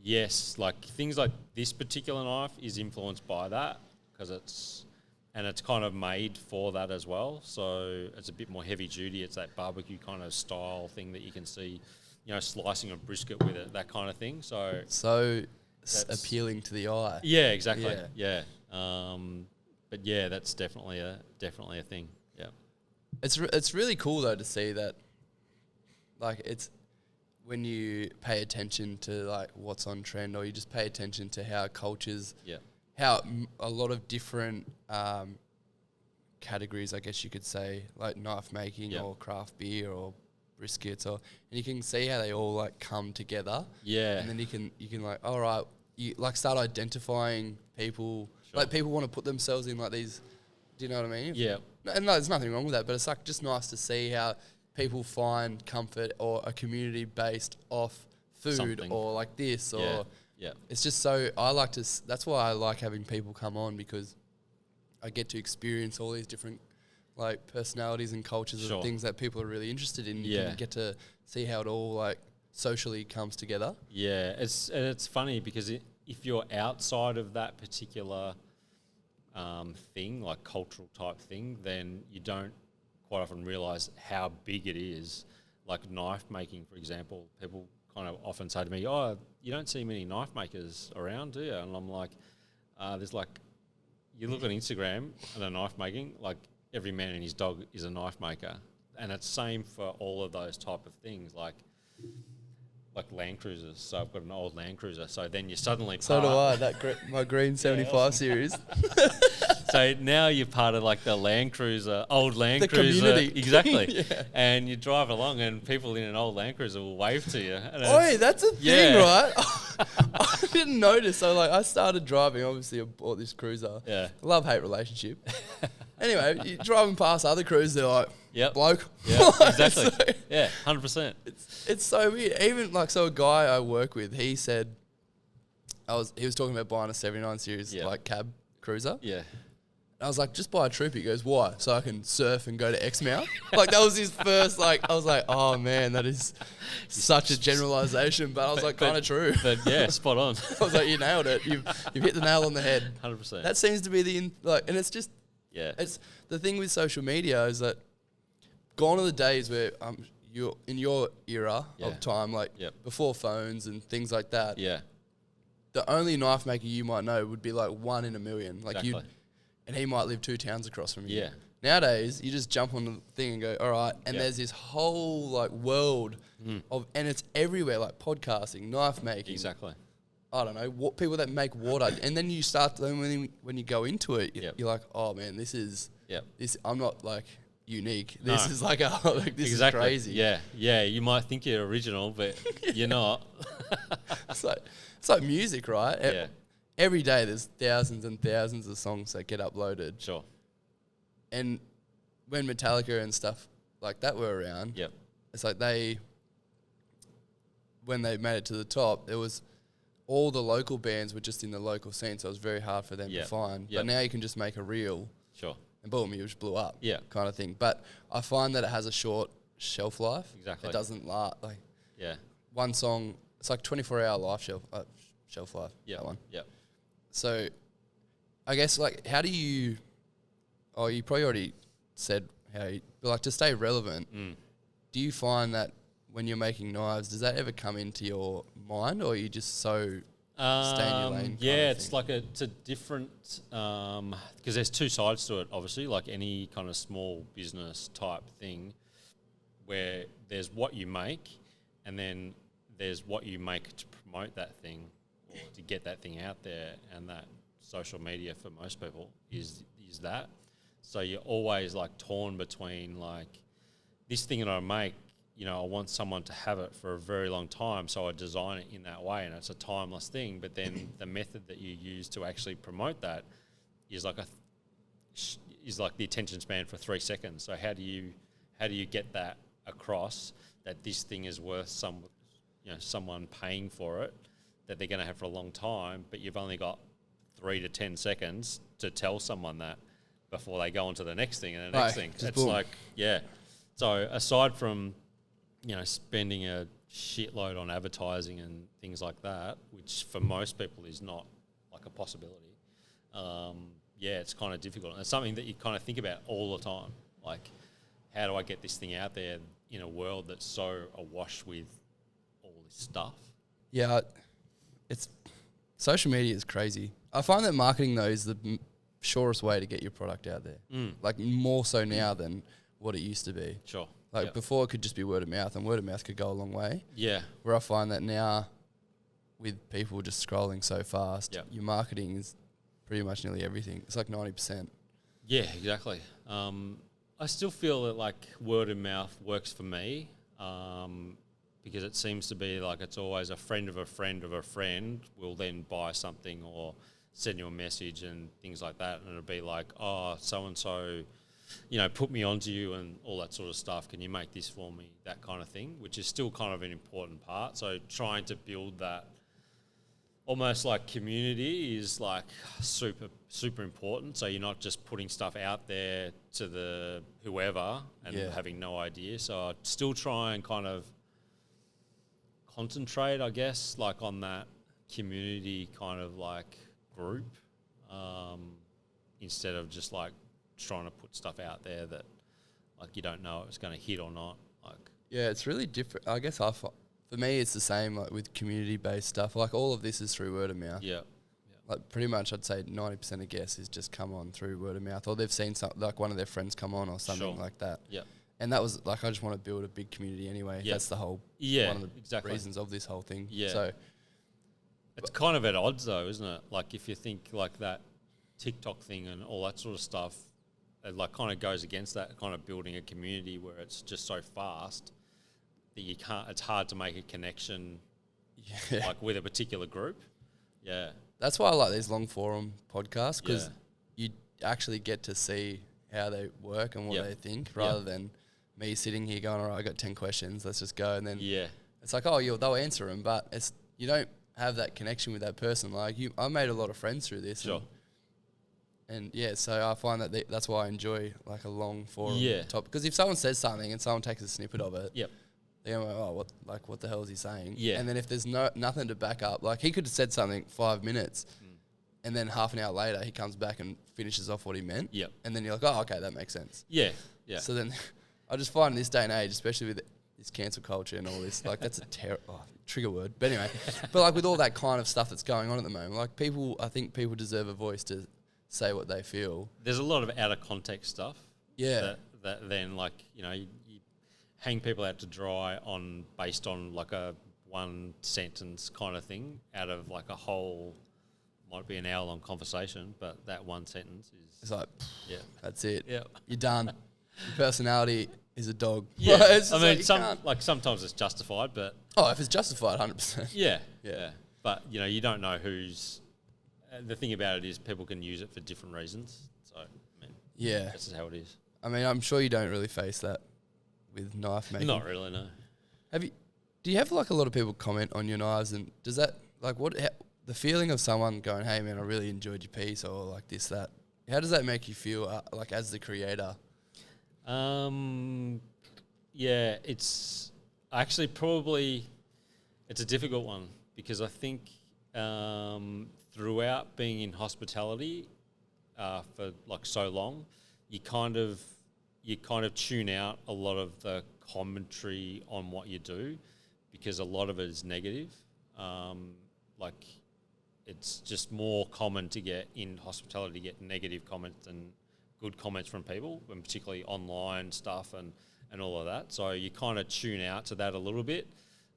yes, like things like this particular knife is influenced by that because it's kind of made for that as well. So it's a bit more heavy duty. It's that barbecue kind of style thing that you can see, slicing a brisket with it, that kind of thing. So
appealing to the eye.
Yeah, exactly. Yeah. But yeah, that's definitely a thing. Yeah.
It's really cool though to see that, like, it's when you pay attention to like what's on trend, or you just pay attention to how cultures, how a lot of different categories, I guess you could say, like knife making or craft beer or briskets, and you can see how they all like come together. Yeah. And then you can like, all right, you like start identifying people. Sure. Like people want to put themselves in like these. Do you know what I mean? Yeah. And there's nothing wrong with that, but it's like just nice to see how people find comfort or a community based off food or like this or it's just so that's why I like having people come on, because I get to experience all these different like personalities and cultures and things that people are really interested in. You can get to see how it all like socially comes together. Yeah, it's funny because if you're outside of that particular thing, like cultural type thing, then you don't quite often realise how big it is. Like knife making, for example, people kind of often say to me, "Oh, you don't see many knife makers around, do you?" And I'm like, "There's like, you look on Instagram and a knife making, like every man and his dog is a knife maker, and it's same for all of those type of things, like Land Cruisers. So I've got an old Land Cruiser. So then you suddenly so do I. My green 75 series.
So now you're part of like the Land Cruiser, old Land
the
Cruiser.
Community.
Exactly. And you drive along and people in an old Land Cruiser will wave to you.
Oi, that's a thing, right? I didn't notice. So like I started driving, obviously I bought this cruiser. Yeah. Love-hate relationship. Anyway, you're driving past other cruisers, they're like, bloke.
Yeah, exactly. So, 100%.
It's so weird. Even like, so a guy I work with, he said, he was talking about buying a 79 series like cab cruiser. Yeah. I was like, just buy a Troop. He goes, why? So I can surf and go to Exmouth? Like, that was his first, like, I was like, oh, man, that is such a generalisation. But I was like, kind of true.
But, yeah, spot on.
I was like, you nailed it. You've hit the nail on the head.
100%.
That seems to be and it's just, it's the thing with social media is that gone are the days where in your era
Yeah.
of time, like before phones and things like that.
Yeah.
The only knife maker you might know would be like 1 in a million. Like
Exactly.
and he might live 2 towns across from you.
Yeah.
Nowadays, you just jump on the thing and go, all right, and
Yeah.
there's this whole like world of, and it's everywhere, like podcasting, knife making.
Exactly.
I don't know, what people that make water, and then you start when you go into it, you're like, oh man, this is this. I'm not like unique. This is like this is crazy.
Yeah, yeah. You might think you're original, but you're not.
It's like music, right?
Yeah.
Every day there's thousands and thousands of songs that get uploaded.
Sure.
And when Metallica and stuff like that were around, it's like when they made it to the top, it was all the local bands were just in the local scene, so it was very hard for them to find. But now you can just make a reel, and boom, you just blew up, kind of thing. But I find that it has a short shelf life.
Exactly.
It doesn't last one song. It's like 24-hour shelf life.
Yeah.
That one.
Yeah.
So, I guess like how do you? Oh, you probably already said how you, but like to stay relevant. Do you find that when you're making knives, does that ever come into your mind, or are you just so stay in your lane?
Yeah, it's like it's a different because there's two sides to it. Obviously, like any kind of small business type thing, where there's what you make, and then there's what you make to promote that thing or to get that thing out there, and that social media for most people is that. So you're always like torn between like this thing that I make, you know, I want someone to have it for a very long time, so I design it in that way, and it's a timeless thing. But then the method that you use to actually promote that is like the attention span for 3 seconds. So how do you get that across that this thing is worth someone paying for it, that they're going to have for a long time, but you've only got 3 to 10 seconds to tell someone that before they go on to the next thing and the next thing. It's boom. So aside from, spending a shitload on advertising and things like that, which for most people is not like a possibility, it's kind of difficult. And it's something that you kind of think about all the time. Like, how do I get this thing out there in a world that's so awash with all this stuff?
Yeah, social media is crazy. I find that marketing, though, is the surest way to get your product out there. Like, more so now than what it used to be.
Sure.
Like, before it could just be word of mouth, and word of mouth could go a long way.
Yeah.
Where I find that now, with people just scrolling so fast, your marketing is pretty much nearly everything. It's like 90%.
Yeah, exactly. I still feel that, like, word of mouth works for me, because it seems to be like it's always a friend of a friend of a friend will then buy something or send you a message and things like that, and it'll be like, oh, so-and-so, put me onto you and all that sort of stuff. Can you make this for me? That kind of thing, which is still kind of an important part. So trying to build that almost like community is like super, super important. So you're not just putting stuff out there to the whoever and having no idea. So I still try and kind of concentrate, I guess, like on that community kind of like group, instead of just like trying to put stuff out there that like you don't know if it's going to hit or not. Like, yeah,
it's really different. I guess for me it's the same, like with community based stuff. Like all of this is through word of mouth. Yeah. Like pretty much I'd say 90% of guests is just come on through word of mouth, or they've seen like one of their friends come on or something like that. Yeah. And that was like, I just want to build a big community anyway. Yeah. That's the whole one of the reasons of this whole thing. Yeah. So
it's kind of at odds though, isn't it? Like if you think like that TikTok thing and all that sort of stuff, it like kind of goes against that kind of building a community where it's just so fast that you can't, it's hard to make a connection like with a particular group. Yeah. That's
why I like these long forum podcasts, because you actually get to see how they work and what they think, rather than me sitting here going, all right, I got 10 questions, let's just go. And then it's like, oh, they'll answer them, but you don't have that connection with that person. Like I made a lot of friends through this. Sure. And so I find that that's why I enjoy like a long forum topic. Because if someone says something and someone takes a snippet of it, they're going, oh, what the hell is he saying? Yeah. And then if there's nothing to back up, like he could have said something 5 minutes, and then half an hour later he comes back and finishes off what he meant. Yep. And then you're like, oh, okay, that makes sense. Yeah. Yeah. So then I just find in this day and age, especially with this cancel culture and all this, like that's a trigger word. But anyway, but like with all that kind of stuff that's going on at the moment, like I think people deserve a voice to say what they feel.
There's a lot of out of context stuff.
Yeah.
That then like, you hang people out to dry based on like a one sentence kind of thing out of like a whole, might be an hour long conversation, but that one sentence is...
It's like,
yeah,
that's it.
Yeah.
You're done. Your personality is a dog.
Yeah.
I mean,
sometimes it's justified, but...
Oh, if it's justified, 100%.
Yeah. But, you don't know who's... the thing about it is people can use it for different reasons. So, I mean,
yeah,
this is how it is.
I mean, I'm sure you don't really face that with knife making.
Not really, no.
Do you have like a lot of people comment on your knives, and does that like the feeling of someone going, "Hey man, I really enjoyed your piece," or like this, that? How does that make you feel, like as the creator?
Yeah, it's actually probably it's a difficult one because I think throughout being in hospitality for like so long, you kind of tune out a lot of the commentary on what you do because a lot of it is negative. Like it's just more common to get in hospitality to get negative comments than good comments from people, and particularly online stuff and all of that. So you kind of tune out to that a little bit.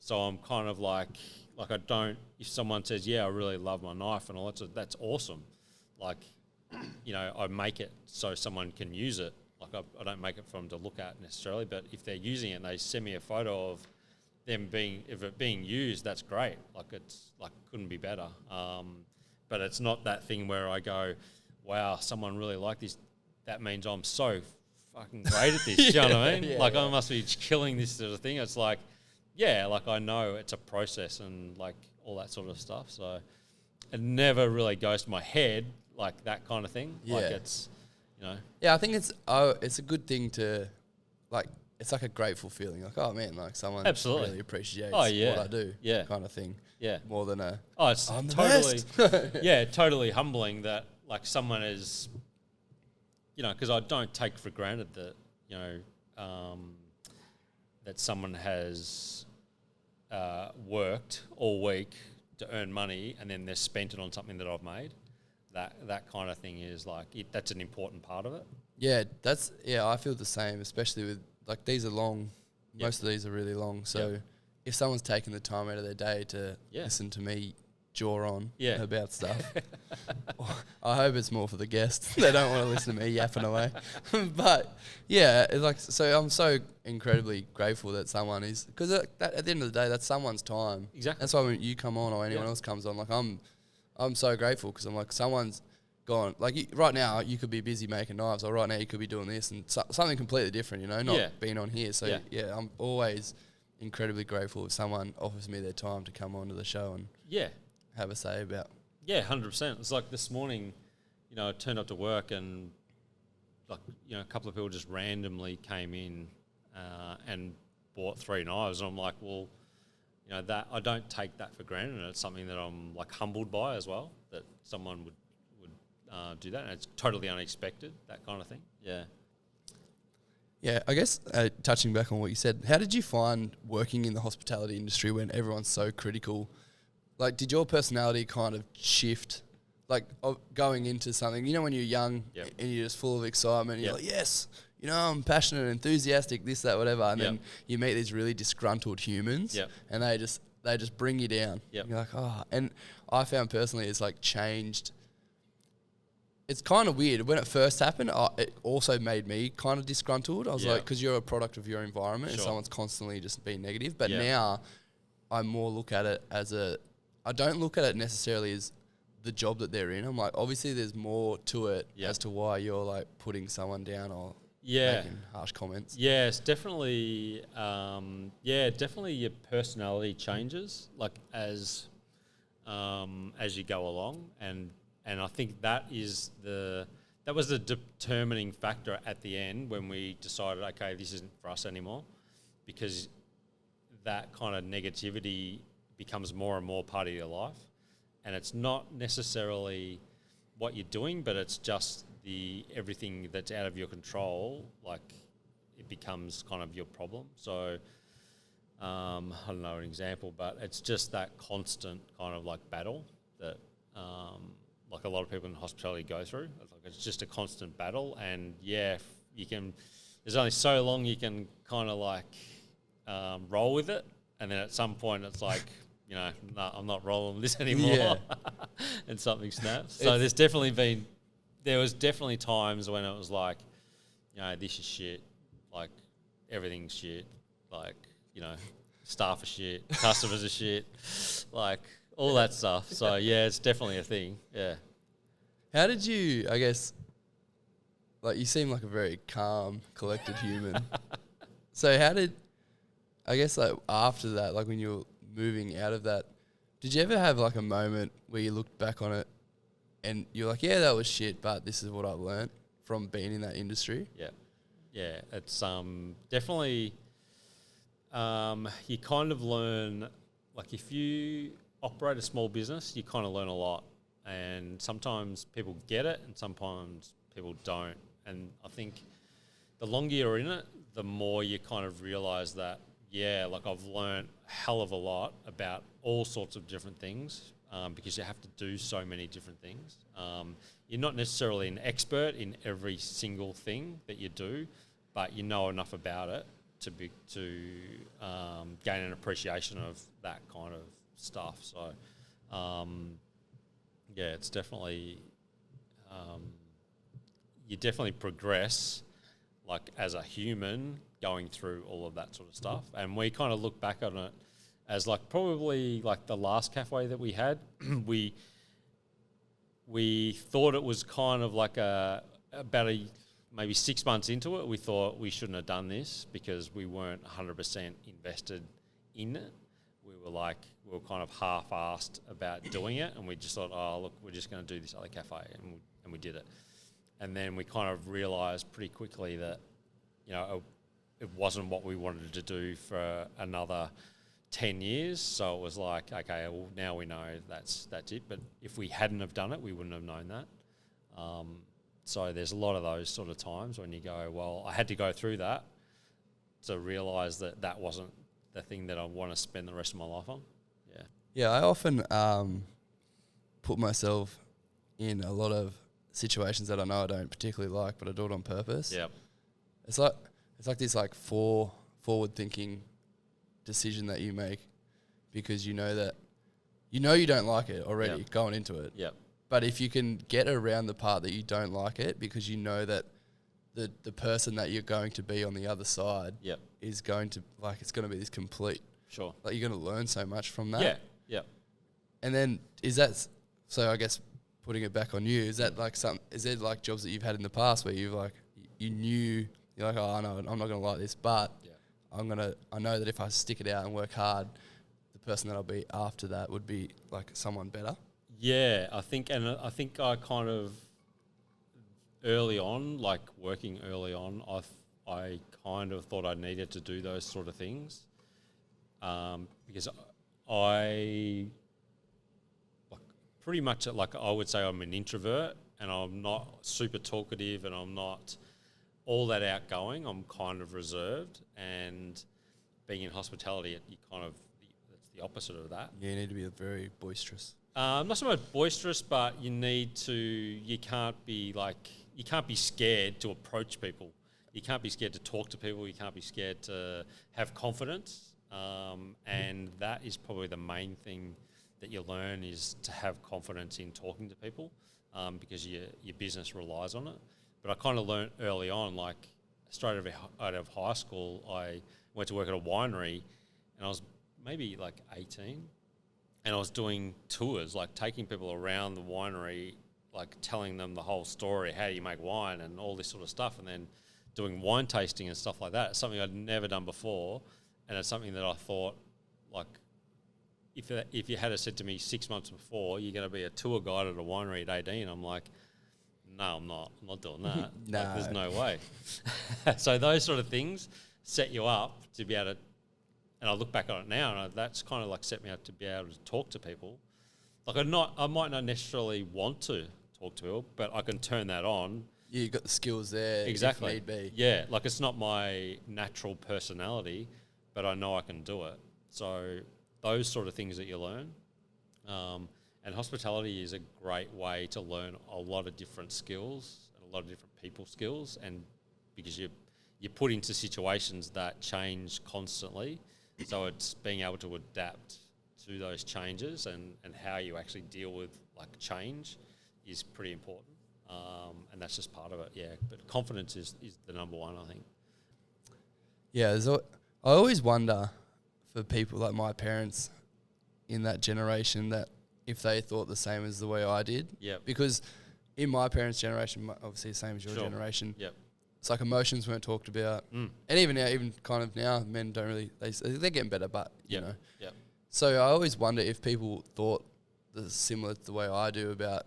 So I'm kind of like I don't, if someone says, yeah, I really love my knife and all that, that's awesome. Like, I make it so someone can use it. Like I don't make it for them to look at necessarily, but if they're using it and they send me a photo of them if it being used, that's great. Like it's like couldn't be better. But it's not that thing where I go, wow, someone really liked this. That means I'm so fucking great at this. Do you know what I mean? Like I must be killing this sort of thing. It's like, yeah, like I know it's a process and like all that sort of stuff. So it never really goes to my head like that kind of thing.
Yeah.
Like it's,
Yeah, I think it's a good thing to, like, it's like a grateful feeling. Like, oh man, like someone
absolutely
really appreciates
what I
do.
Yeah.
Kind of thing.
Yeah.
More than
it's
I'm
totally,
the best.
yeah, totally humbling that like someone is, because I don't take for granted that, that someone has worked all week to earn money and then they're spent it on something that I've made. That kind of thing is like, that's an important part of it.
Yeah, I feel the same, especially with, like, these are long. Yep. Most of these are really long. So if someone's taken the time out of their day to listen to me jaw on about stuff, I hope it's more for the guests. They don't want to listen to me yapping away. But yeah, it's like, so I'm so incredibly grateful that someone is, because at the end of the day, that's someone's time.
Exactly.
That's why when you come on or anyone else comes on, like I'm so grateful because I'm like, someone's gone. Like right now, you could be busy making knives, or right now you could be doing this and something completely different, not being on here. So yeah, I'm always incredibly grateful if someone offers me their time to come onto the show and have a say about.
Yeah, 100%. It's like this morning, I turned up to work and like, a couple of people just randomly came in and bought 3 knives. And I'm like, well, that I don't take that for granted, and it's something that I'm like humbled by as well, that someone would do that, and it's totally unexpected, that kind of thing. Yeah.
Yeah, I guess touching back on what you said, how did you find working in the hospitality industry when everyone's so critical? Like, did your personality kind of shift, like going into something, when you're young and you're just full of excitement, you're like, yes, I'm passionate and enthusiastic, this, that, whatever. And then you meet these really disgruntled humans and they just bring you down. You're like, oh. And I found personally it's like changed. It's kind of weird. When it first happened, it also made me kind of disgruntled. I was like, because you're a product of your environment and someone's constantly just being negative. But now I more look at it as I don't look at it necessarily as the job that they're in. I'm like, obviously there's more to it as to why you're like putting someone down or making harsh comments.
Yeah, it's definitely, definitely your personality changes like as you go along, and I think that was the determining factor at the end when we decided, okay, this isn't for us anymore, because that kind of negativity becomes more and more part of your life, and it's not necessarily what you're doing, but it's just everything that's out of your control, like it becomes kind of your problem. So I don't know an example, but it's just that constant kind of like battle that like a lot of people in hospitality go through. It's just a constant battle, and you can. There's only so long you can kind of like roll with it, and then at some point it's like, no, I'm not rolling with this anymore, and something snaps. So there was definitely times when it was like, this is shit, like everything's shit, like, staff are shit, customers are shit, like all that stuff. So it's definitely a thing. Yeah.
How did you, I guess, like you seem like a very calm, collected human. So how did, I guess like after that, like when you were moving out of that, did you ever have like a moment where you looked back on it and you're like, that was shit, but this is what I've learned from being in that industry?
Yeah, it's definitely, you kind of learn, like if you operate a small business, you kind of learn a lot. And sometimes people get it and sometimes people don't. And I think the longer you're in it, the more you kind of realise that, like I've learned a hell of a lot about all sorts of different things, because you have to do so many different things. You're not necessarily an expert in every single thing that you do, but you know enough about it to gain an appreciation of that kind of stuff. So, it's definitely you definitely progress, like as a human, going through all of that sort of stuff. And we kind of look back on it as like probably like the last cafe that we had. we thought it was kind of like maybe 6 months into it, we thought we shouldn't have done this because we weren't 100% invested in it. We were kind of half-assed about doing it, and we just thought, look, we're just going to do this other cafe, and we did it. And then we kind of realised pretty quickly that, it wasn't what we wanted to do for another 10 years. So it was like, okay, well, now we know that's it. But if we hadn't have done it, we wouldn't have known that. So there's a lot of those sort of times when you go, well, I had to go through that to realise that wasn't the thing that I want to spend the rest of my life on.
Yeah, I often put myself in a lot of situations that I know I don't particularly like, but I do it on purpose.
Yep.
It's like this like forward thinking decision that you make because you know you don't like it already going into it.
Yep.
But if you can get around the part that you don't like it because you know that the person that you're going to be on the other side is going to, like, it's going to be this complete.
Sure.
Like, you're going to learn so much from that.
Yeah.
And then so I guess putting it back on you, is there like jobs that you've had in the past where you've like, you knew, you're like, oh, no, I'm not going to like this, but I know that if I stick it out and work hard, the person that I'll be after that would be like someone better?
Yeah, I think I kind of early on, like working early on, I kind of thought I needed to do those sort of things, because I like pretty much like I would say I'm an introvert and I'm not super talkative and I'm not all that outgoing. I'm kind of reserved, and being in hospitality, it's the opposite of that.
Yeah, you need to be very boisterous.
Not so much boisterous, but you can't be scared to approach people. You can't be scared to talk to people. You can't be scared to have confidence. And that is probably the main thing that you learn, is to have confidence in talking to people, because your business relies on it. But I kind of learned early on, like straight out of high school, I went to work at a winery, and I was maybe like 18, and I was doing tours, like taking people around the winery, like telling them the whole story, how do you make wine and all this sort of stuff, and then doing wine tasting and stuff like that. It's something I'd never done before, and it's something that I thought, like, if you had said to me 6 months before, you're going to be a tour guide at a winery at 18, I'm like, no, I'm not doing that.
No.
Like, there's no way. So those sort of things set you up to be able to, and I look back on it now, and that's kind of like set me up to be able to talk to people. Like I might not necessarily want to talk to people, but I can turn that on.
Yeah, you've got the skills there.
Exactly.
If need be.
Yeah, like it's not my natural personality, but I know I can do it. So those sort of things that you learn. And hospitality is a great way to learn a lot of different skills and a lot of different people skills, and because you're put into situations that change constantly, so it's being able to adapt to those changes and how you actually deal with like change is pretty important, and that's just part of it. Yeah, but confidence is the number one, I think.
Yeah, I always wonder for people like my parents in that generation that if they thought the same as the way I did.
Yep.
Because in my parents' generation, obviously the same as your generation,
yep.
It's like emotions weren't talked about. And even now, even kind of now, men don't really, they're getting better, but, you know.
Yep.
So I always wonder if people thought similar to the way I do about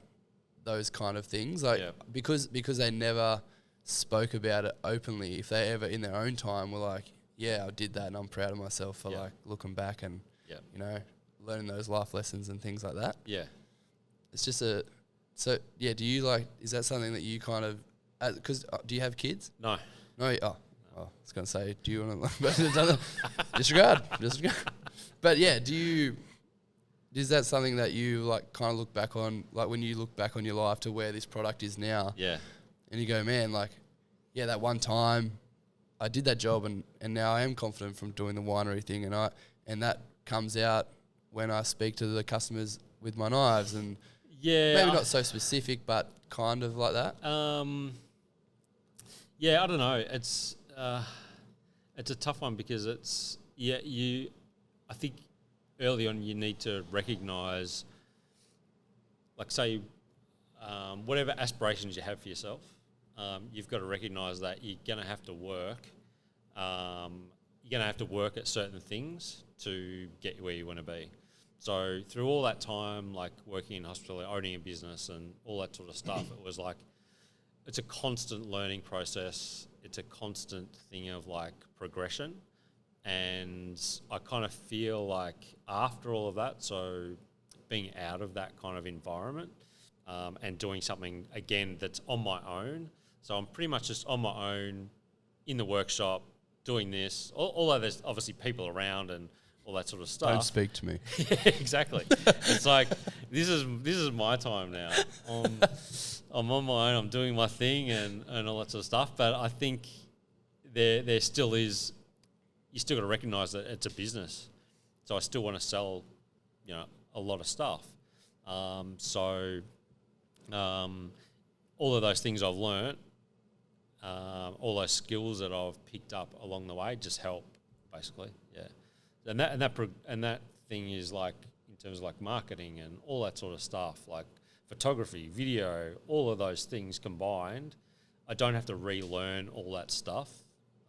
those kind of things. Like, because they never spoke about it openly, if they ever in their own time were like, yeah, I did that and I'm proud of myself for like looking back and, you know, learning those life lessons and things like that. Yeah. It's just do you like, is that something that you kind of, because do you have kids?
No.
No? I was going to say, do you want to, disregard. But yeah, is that something that you like kind of look back on, like when you look back on your life to where this product is now? Yeah. And you go, man, like, yeah, that one time I did that job and now I am confident from doing the winery thing and that comes out when I speak to the customers with my knives and maybe not so specific, but kind of like that.
I don't know. It's a tough one because I think early on you need to recognise, like say, whatever aspirations you have for yourself, you've got to recognise that you're going to have to work. You're going to have to work at certain things to get where you want to be. So through all that time, like working in hospitality, owning a business and all that sort of stuff, it was like, it's a constant learning process. It's a constant thing of like progression. And I kind of feel like after all of that, so being out of that kind of environment and doing something, again, that's on my own. So I'm pretty much just on my own in the workshop doing this, although there's obviously people around and all that sort of stuff.
Don't speak to me.
Yeah, exactly. It's like, this is my time now. I'm on my own, I'm doing my thing and all that sort of stuff. But I think there still is, you still got to recognise that it's a business. So I still want to sell, you know, a lot of stuff. All of those things I've learnt, all those skills that I've picked up along the way just help, basically. Yeah. And that thing is like in terms of like marketing and all that sort of stuff, like photography, video, all of those things combined. I don't have to relearn all that stuff,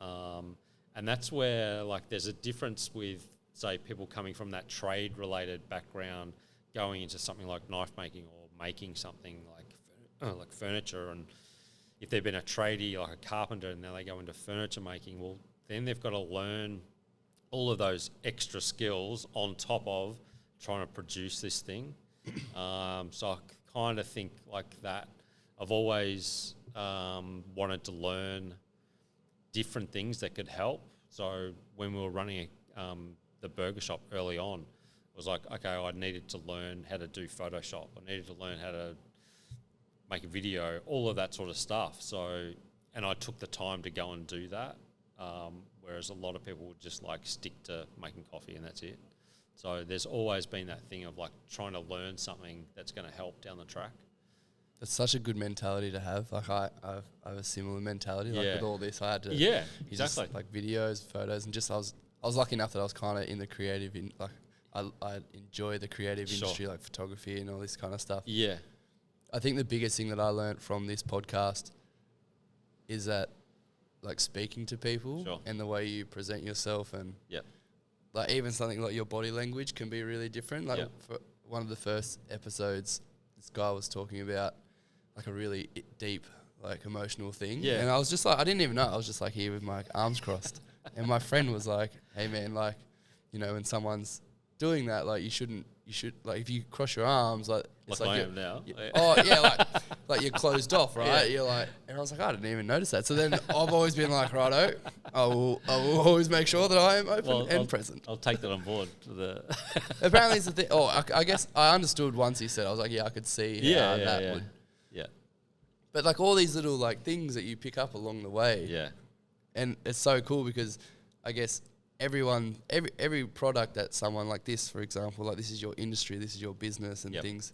and that's where like there's a difference with say people coming from that trade related background going into something like knife making or making something like furniture, and if they've been a tradie like a carpenter and now they go into furniture making, well then they've got to learn all of those extra skills on top of trying to produce this thing. So I kind of think like that. I've always wanted to learn different things that could help. So when we were running the burger shop early on, it was like, okay, I needed to learn how to do Photoshop. I needed to learn how to make a video, all of that sort of stuff. So, and I took the time to go and do that. Whereas a lot of people would just like stick to making coffee and that's it. So there's always been that thing of like trying to learn something that's going to help down the track.
That's such a good mentality to have. Like I have a similar mentality. Like with all this, I had to
exactly
just, like videos, photos, and just I was lucky enough that I was kind of in the creative I enjoy the creative industry, like photography and all this kind of stuff. Yeah, I think the biggest thing that I learned from this podcast is that like speaking to people and the way you present yourself and like even something like your body language can be really different. Like for one of the first episodes, this guy was talking about like a really deep, like emotional thing. Yeah. And I was just like, I didn't even know. I was just like here with my arms crossed. And my friend was like, hey man, like, you know, when someone's doing that, like you shouldn't you should, like, if you cross your arms, like it's
like
like
I am now.
oh yeah, like you're closed off, right? You're like, and I was like, I didn't even notice that. So then I've always been like, righto, I will always make sure that I am open and present.
I'll take that on board.
Apparently it's the thing. Oh, I guess I understood once he said. I was like, yeah, I could see how that would.
Yeah.
But like all these little like things that you pick up along the way.
Yeah.
And it's so cool because I guess every product that someone like this, for example, like this is your industry, this is your business and things.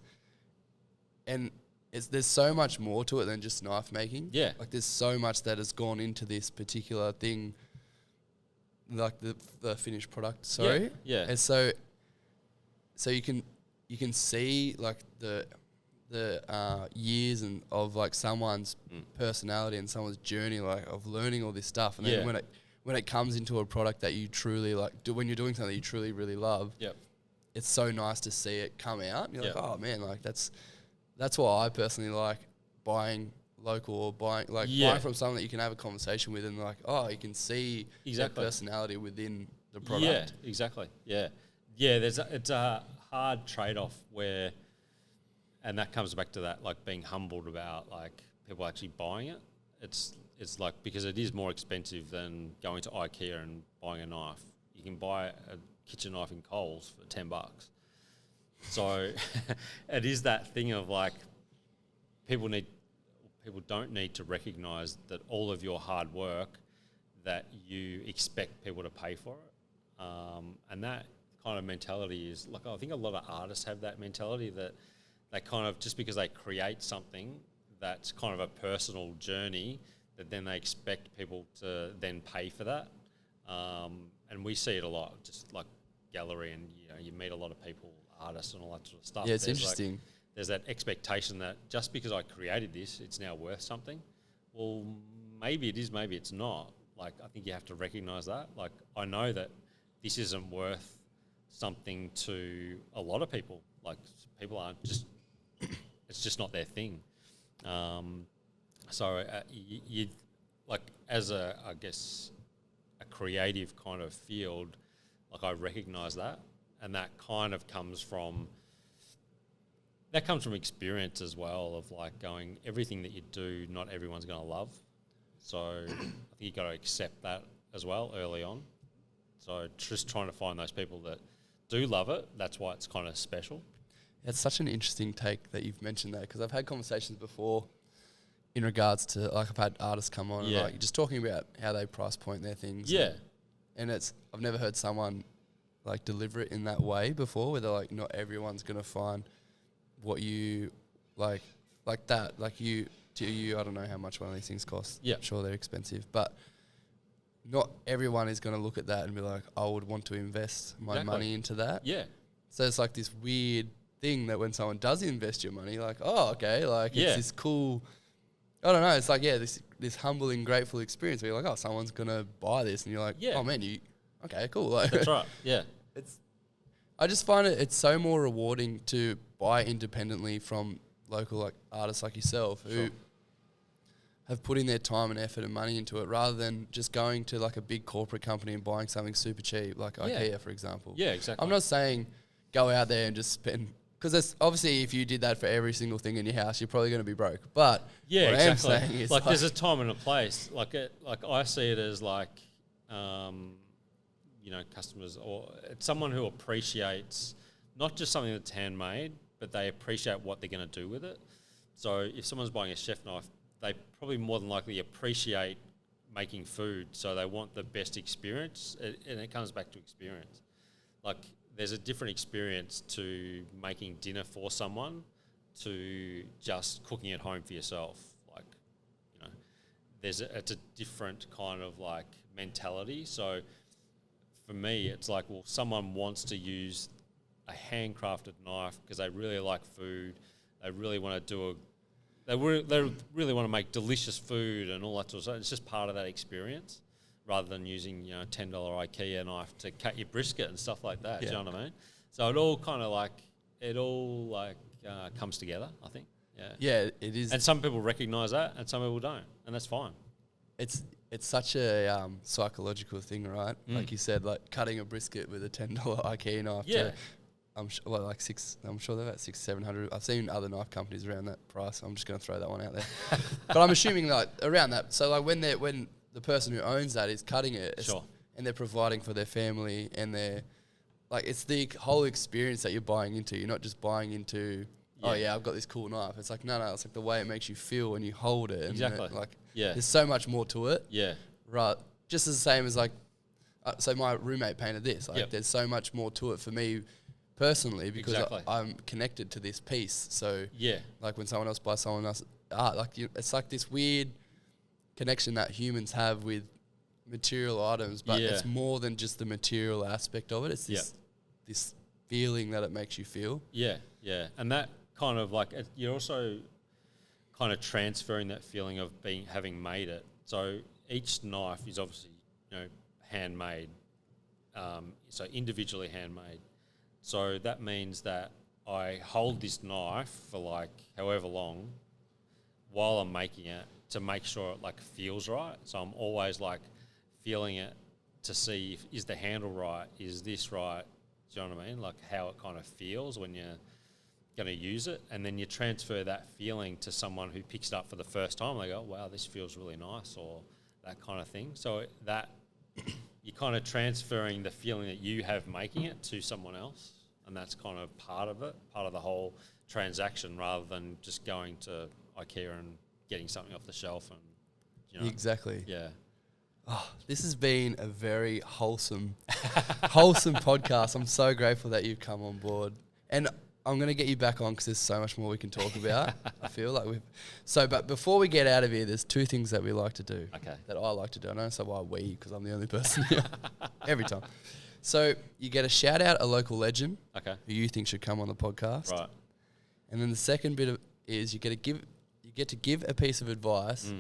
And there's so much more to it than just knife making.
Yeah.
Like there's so much that has gone into this particular thing, like the finished product. Sorry.
Yeah.
And so you can see like the years and of like someone's personality and someone's journey, like of learning all this stuff, and then when it comes into a product that you truly like, when you're doing something that you truly really love, it's so nice to see it come out. And you're like, oh man, like that's why I personally like buying local or buying from someone that you can have a conversation with and like, oh, you can see their personality within the product.
Yeah, exactly. Yeah. It's a hard trade-off where. And that comes back to that, like being humbled about like people actually buying it. It's like, because it is more expensive than going to IKEA and buying a knife. You can buy a kitchen knife in Coles for $10. So it is that thing of like people don't need to recognise that all of your hard work, that you expect people to pay for it. And that kind of mentality is like, I think a lot of artists have that mentality that they kind of, just because they create something that's kind of a personal journey, that then they expect people to then pay for that. And we see it a lot, just like gallery, and you meet a lot of people, artists and all that sort of stuff.
Yeah, it's interesting.
Like, there's that expectation that just because I created this, it's now worth something. Well, maybe it is, maybe it's not. Like, I think you have to recognise that. Like, I know that this isn't worth something to a lot of people. Like, people aren't just... it's just not their thing. So you like, as I guess a creative kind of field, like I recognise that, and that kind of comes from experience as well, of like going, everything that you do, not everyone's going to love. So I think you got to accept that as well early on. So just trying to find those people that do love it. That's why it's kind of special.
It's such an interesting take that you've mentioned that, because I've had conversations before in regards to, like, I've had artists come on and like just talking about how they price point their things.
Yeah.
And I've never heard someone like deliver it in that way before, where they're like, not everyone's going to find what you like that. Like I don't know how much one of these things costs.
Yeah.
I'm sure they're expensive, but not everyone is going to look at that and be like, I would want to invest my money into that.
Yeah.
So it's like this weird thing that when someone does invest your money, like, oh, okay, like it's this cool, I don't know, it's like, this humbling, grateful experience where you're like, oh, someone's gonna buy this, and you're like, oh man, okay, cool. Like,
that's right. Yeah.
I just find it's so more rewarding to buy independently from local like artists like yourself who have put in their time and effort and money into it, rather than just going to like a big corporate company and buying something super cheap, like IKEA, for example.
Yeah, exactly.
I'm not saying go out there and just spend, because obviously if you did that for every single thing in your house, you're probably going to be broke. But what I am saying is
like there's a time and a place. Like I see it as like, customers, or it's someone who appreciates not just something that's handmade, but they appreciate what they're going to do with it. So if someone's buying a chef knife, they probably more than likely appreciate making food, so they want the best experience, and it comes back to experience. Like, there's a different experience to making dinner for someone to just cooking at home for yourself. Like, it's a different kind of like mentality. So for me, it's like, well, someone wants to use a handcrafted knife because they really like food. They really want to they really want to make delicious food and all that sort of stuff. It's just part of that experience, rather than using $10 IKEA knife to cut your brisket and stuff like that. Yeah. Do you know what I mean? So it all kind of like comes together, I think. Yeah.
Yeah, it is.
And some people recognise that, and some people don't, and that's fine.
It's such a psychological thing, right? Like you said, like cutting a brisket with a $10 IKEA knife.
Yeah.
well, like I'm sure they're about 600-700. I've seen other knife companies around that price. I'm just going to throw that one out there. But I'm assuming like around that. So like when the person who owns that is cutting it,
Sure.
and they're providing for their family, and they're like, it's the whole experience that you're buying into. You're not just buying into, oh yeah, I've got this cool knife. It's like, no, it's like the way it makes you feel when you hold it.
Exactly.
And there's so much more to it.
Yeah.
Right. Just as the same as like, so my roommate painted this. Like there's so much more to it for me personally, because I'm connected to this piece. So like when someone else buys someone else's art, like it's like this weird connection that humans have with material items, but it's more than just the material aspect of it. It's this feeling that it makes you feel. Yeah.
And that kind of like, you're also kind of transferring that feeling of having made it. So each knife is obviously, handmade, so individually handmade. So that means that I hold this knife for like however long while I'm making it to make sure it like feels right. So I'm always like feeling it to see is the handle right, is this right? Do you know what I mean? Like how it kind of feels when you're going to use it, and then you transfer that feeling to someone who picks it up for the first time. They go, wow, this feels really nice, or that kind of thing. So that you're kind of transferring the feeling that you have making it to someone else, and that's kind of part of it, part of the whole transaction, rather than just going to IKEA and getting something off the shelf. And
Exactly.
Yeah.
Oh, this has been a very wholesome podcast. I'm so grateful that you've come on board, and I'm going to get you back on because there's so much more we can talk about. I feel like but before we get out of here, there's two things that we like to do.
Okay.
That I like to do. I don't say why because I'm the only person here every time. So you get a shout out a local legend.
Okay.
Who you think should come on the podcast.
Right.
And then the second bit is you get to give a piece of advice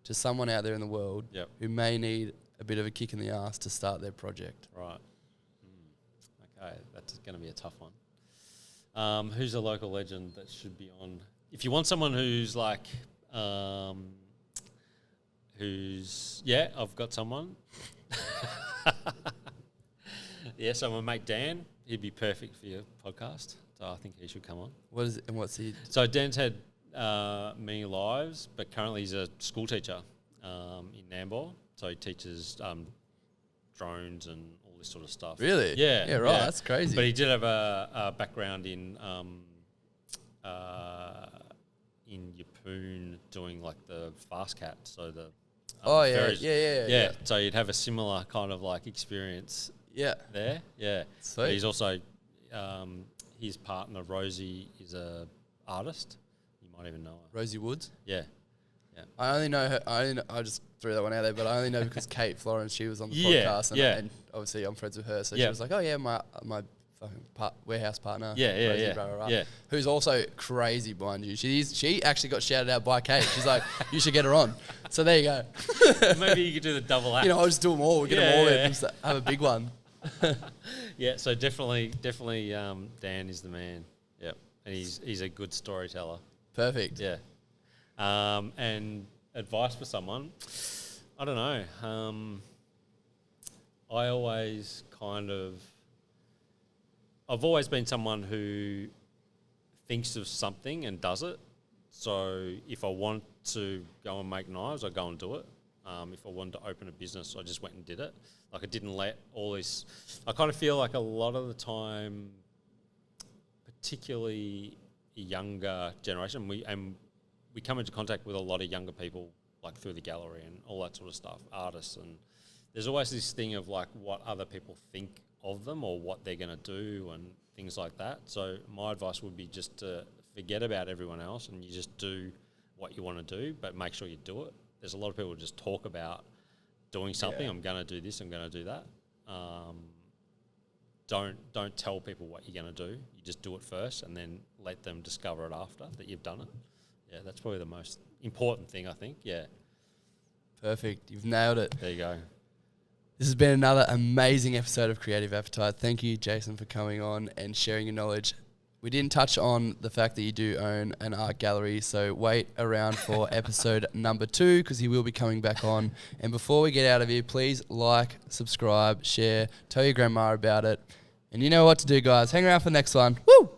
to someone out there in the world who may need a bit of a kick in the ass to start their project.
Right. Okay, that's going to be a tough one. Who's a local legend that should be on? If you want someone who's like, I've got someone. So my mate Dan, he'd be perfect for your podcast. So I think he should come on.
What is it, and what's he?
So Dan's had many lives, but currently he's a school teacher in Nambour. So he teaches drones and all this sort of stuff.
Really?
Yeah.
Yeah, right. Yeah. That's crazy.
But he did have a background in Yeppoon doing like the fast cat. So the yeah. So you'd have a similar kind of like experience. Yeah. There. Yeah. Sweet. But he's also his partner Rosie is a artist. You might even know her.
Rosie Woods.
Yeah.
I only know her. I just threw that one out there, but I only know because Kate Florence, she was on the podcast, and obviously I'm friends with her, so she was like, "Oh yeah, my fucking warehouse partner, who's also crazy behind you. She actually got shouted out by Kate. She's like, you should get her on. So there you go.
Maybe you could do the double act.
I'll just do them all. We'll get them all in. Just have a big one.
So definitely, Dan is the man. Yep, and he's a good storyteller.
Perfect.
Yeah. And advice for someone, I don't know. I've always been someone who thinks of something and does it. So if I want to go and make knives, I go and do it. If I wanted to open a business, I just went and did it. Like I didn't let all this. I kind of feel like a lot of the time, particularly younger generation, we come into contact with a lot of younger people, like through the gallery and all that sort of stuff, artists, and there's always this thing of like what other people think of them or what they're going to do and things like that. So my advice would be just to forget about everyone else and you just do what you want to do, but make sure you do it. There's a lot of people who just talk about doing something. I'm going to do this, I'm going to do that. Don't tell people what you're going to do. You just do it first and then let them discover it after that you've done it. Yeah, that's probably the most important thing, I think. Yeah.
Perfect. You've nailed it.
There you go.
This has been another amazing episode of Creative Appetite. Thank you, Jason, for coming on and sharing your knowledge. We didn't touch on the fact that you do own an art gallery, so wait around for episode number 2 because he will be coming back on. And before we get out of here, please like, subscribe, share, tell your grandma about it. And you know what to do, guys. Hang around for the next one. Woo!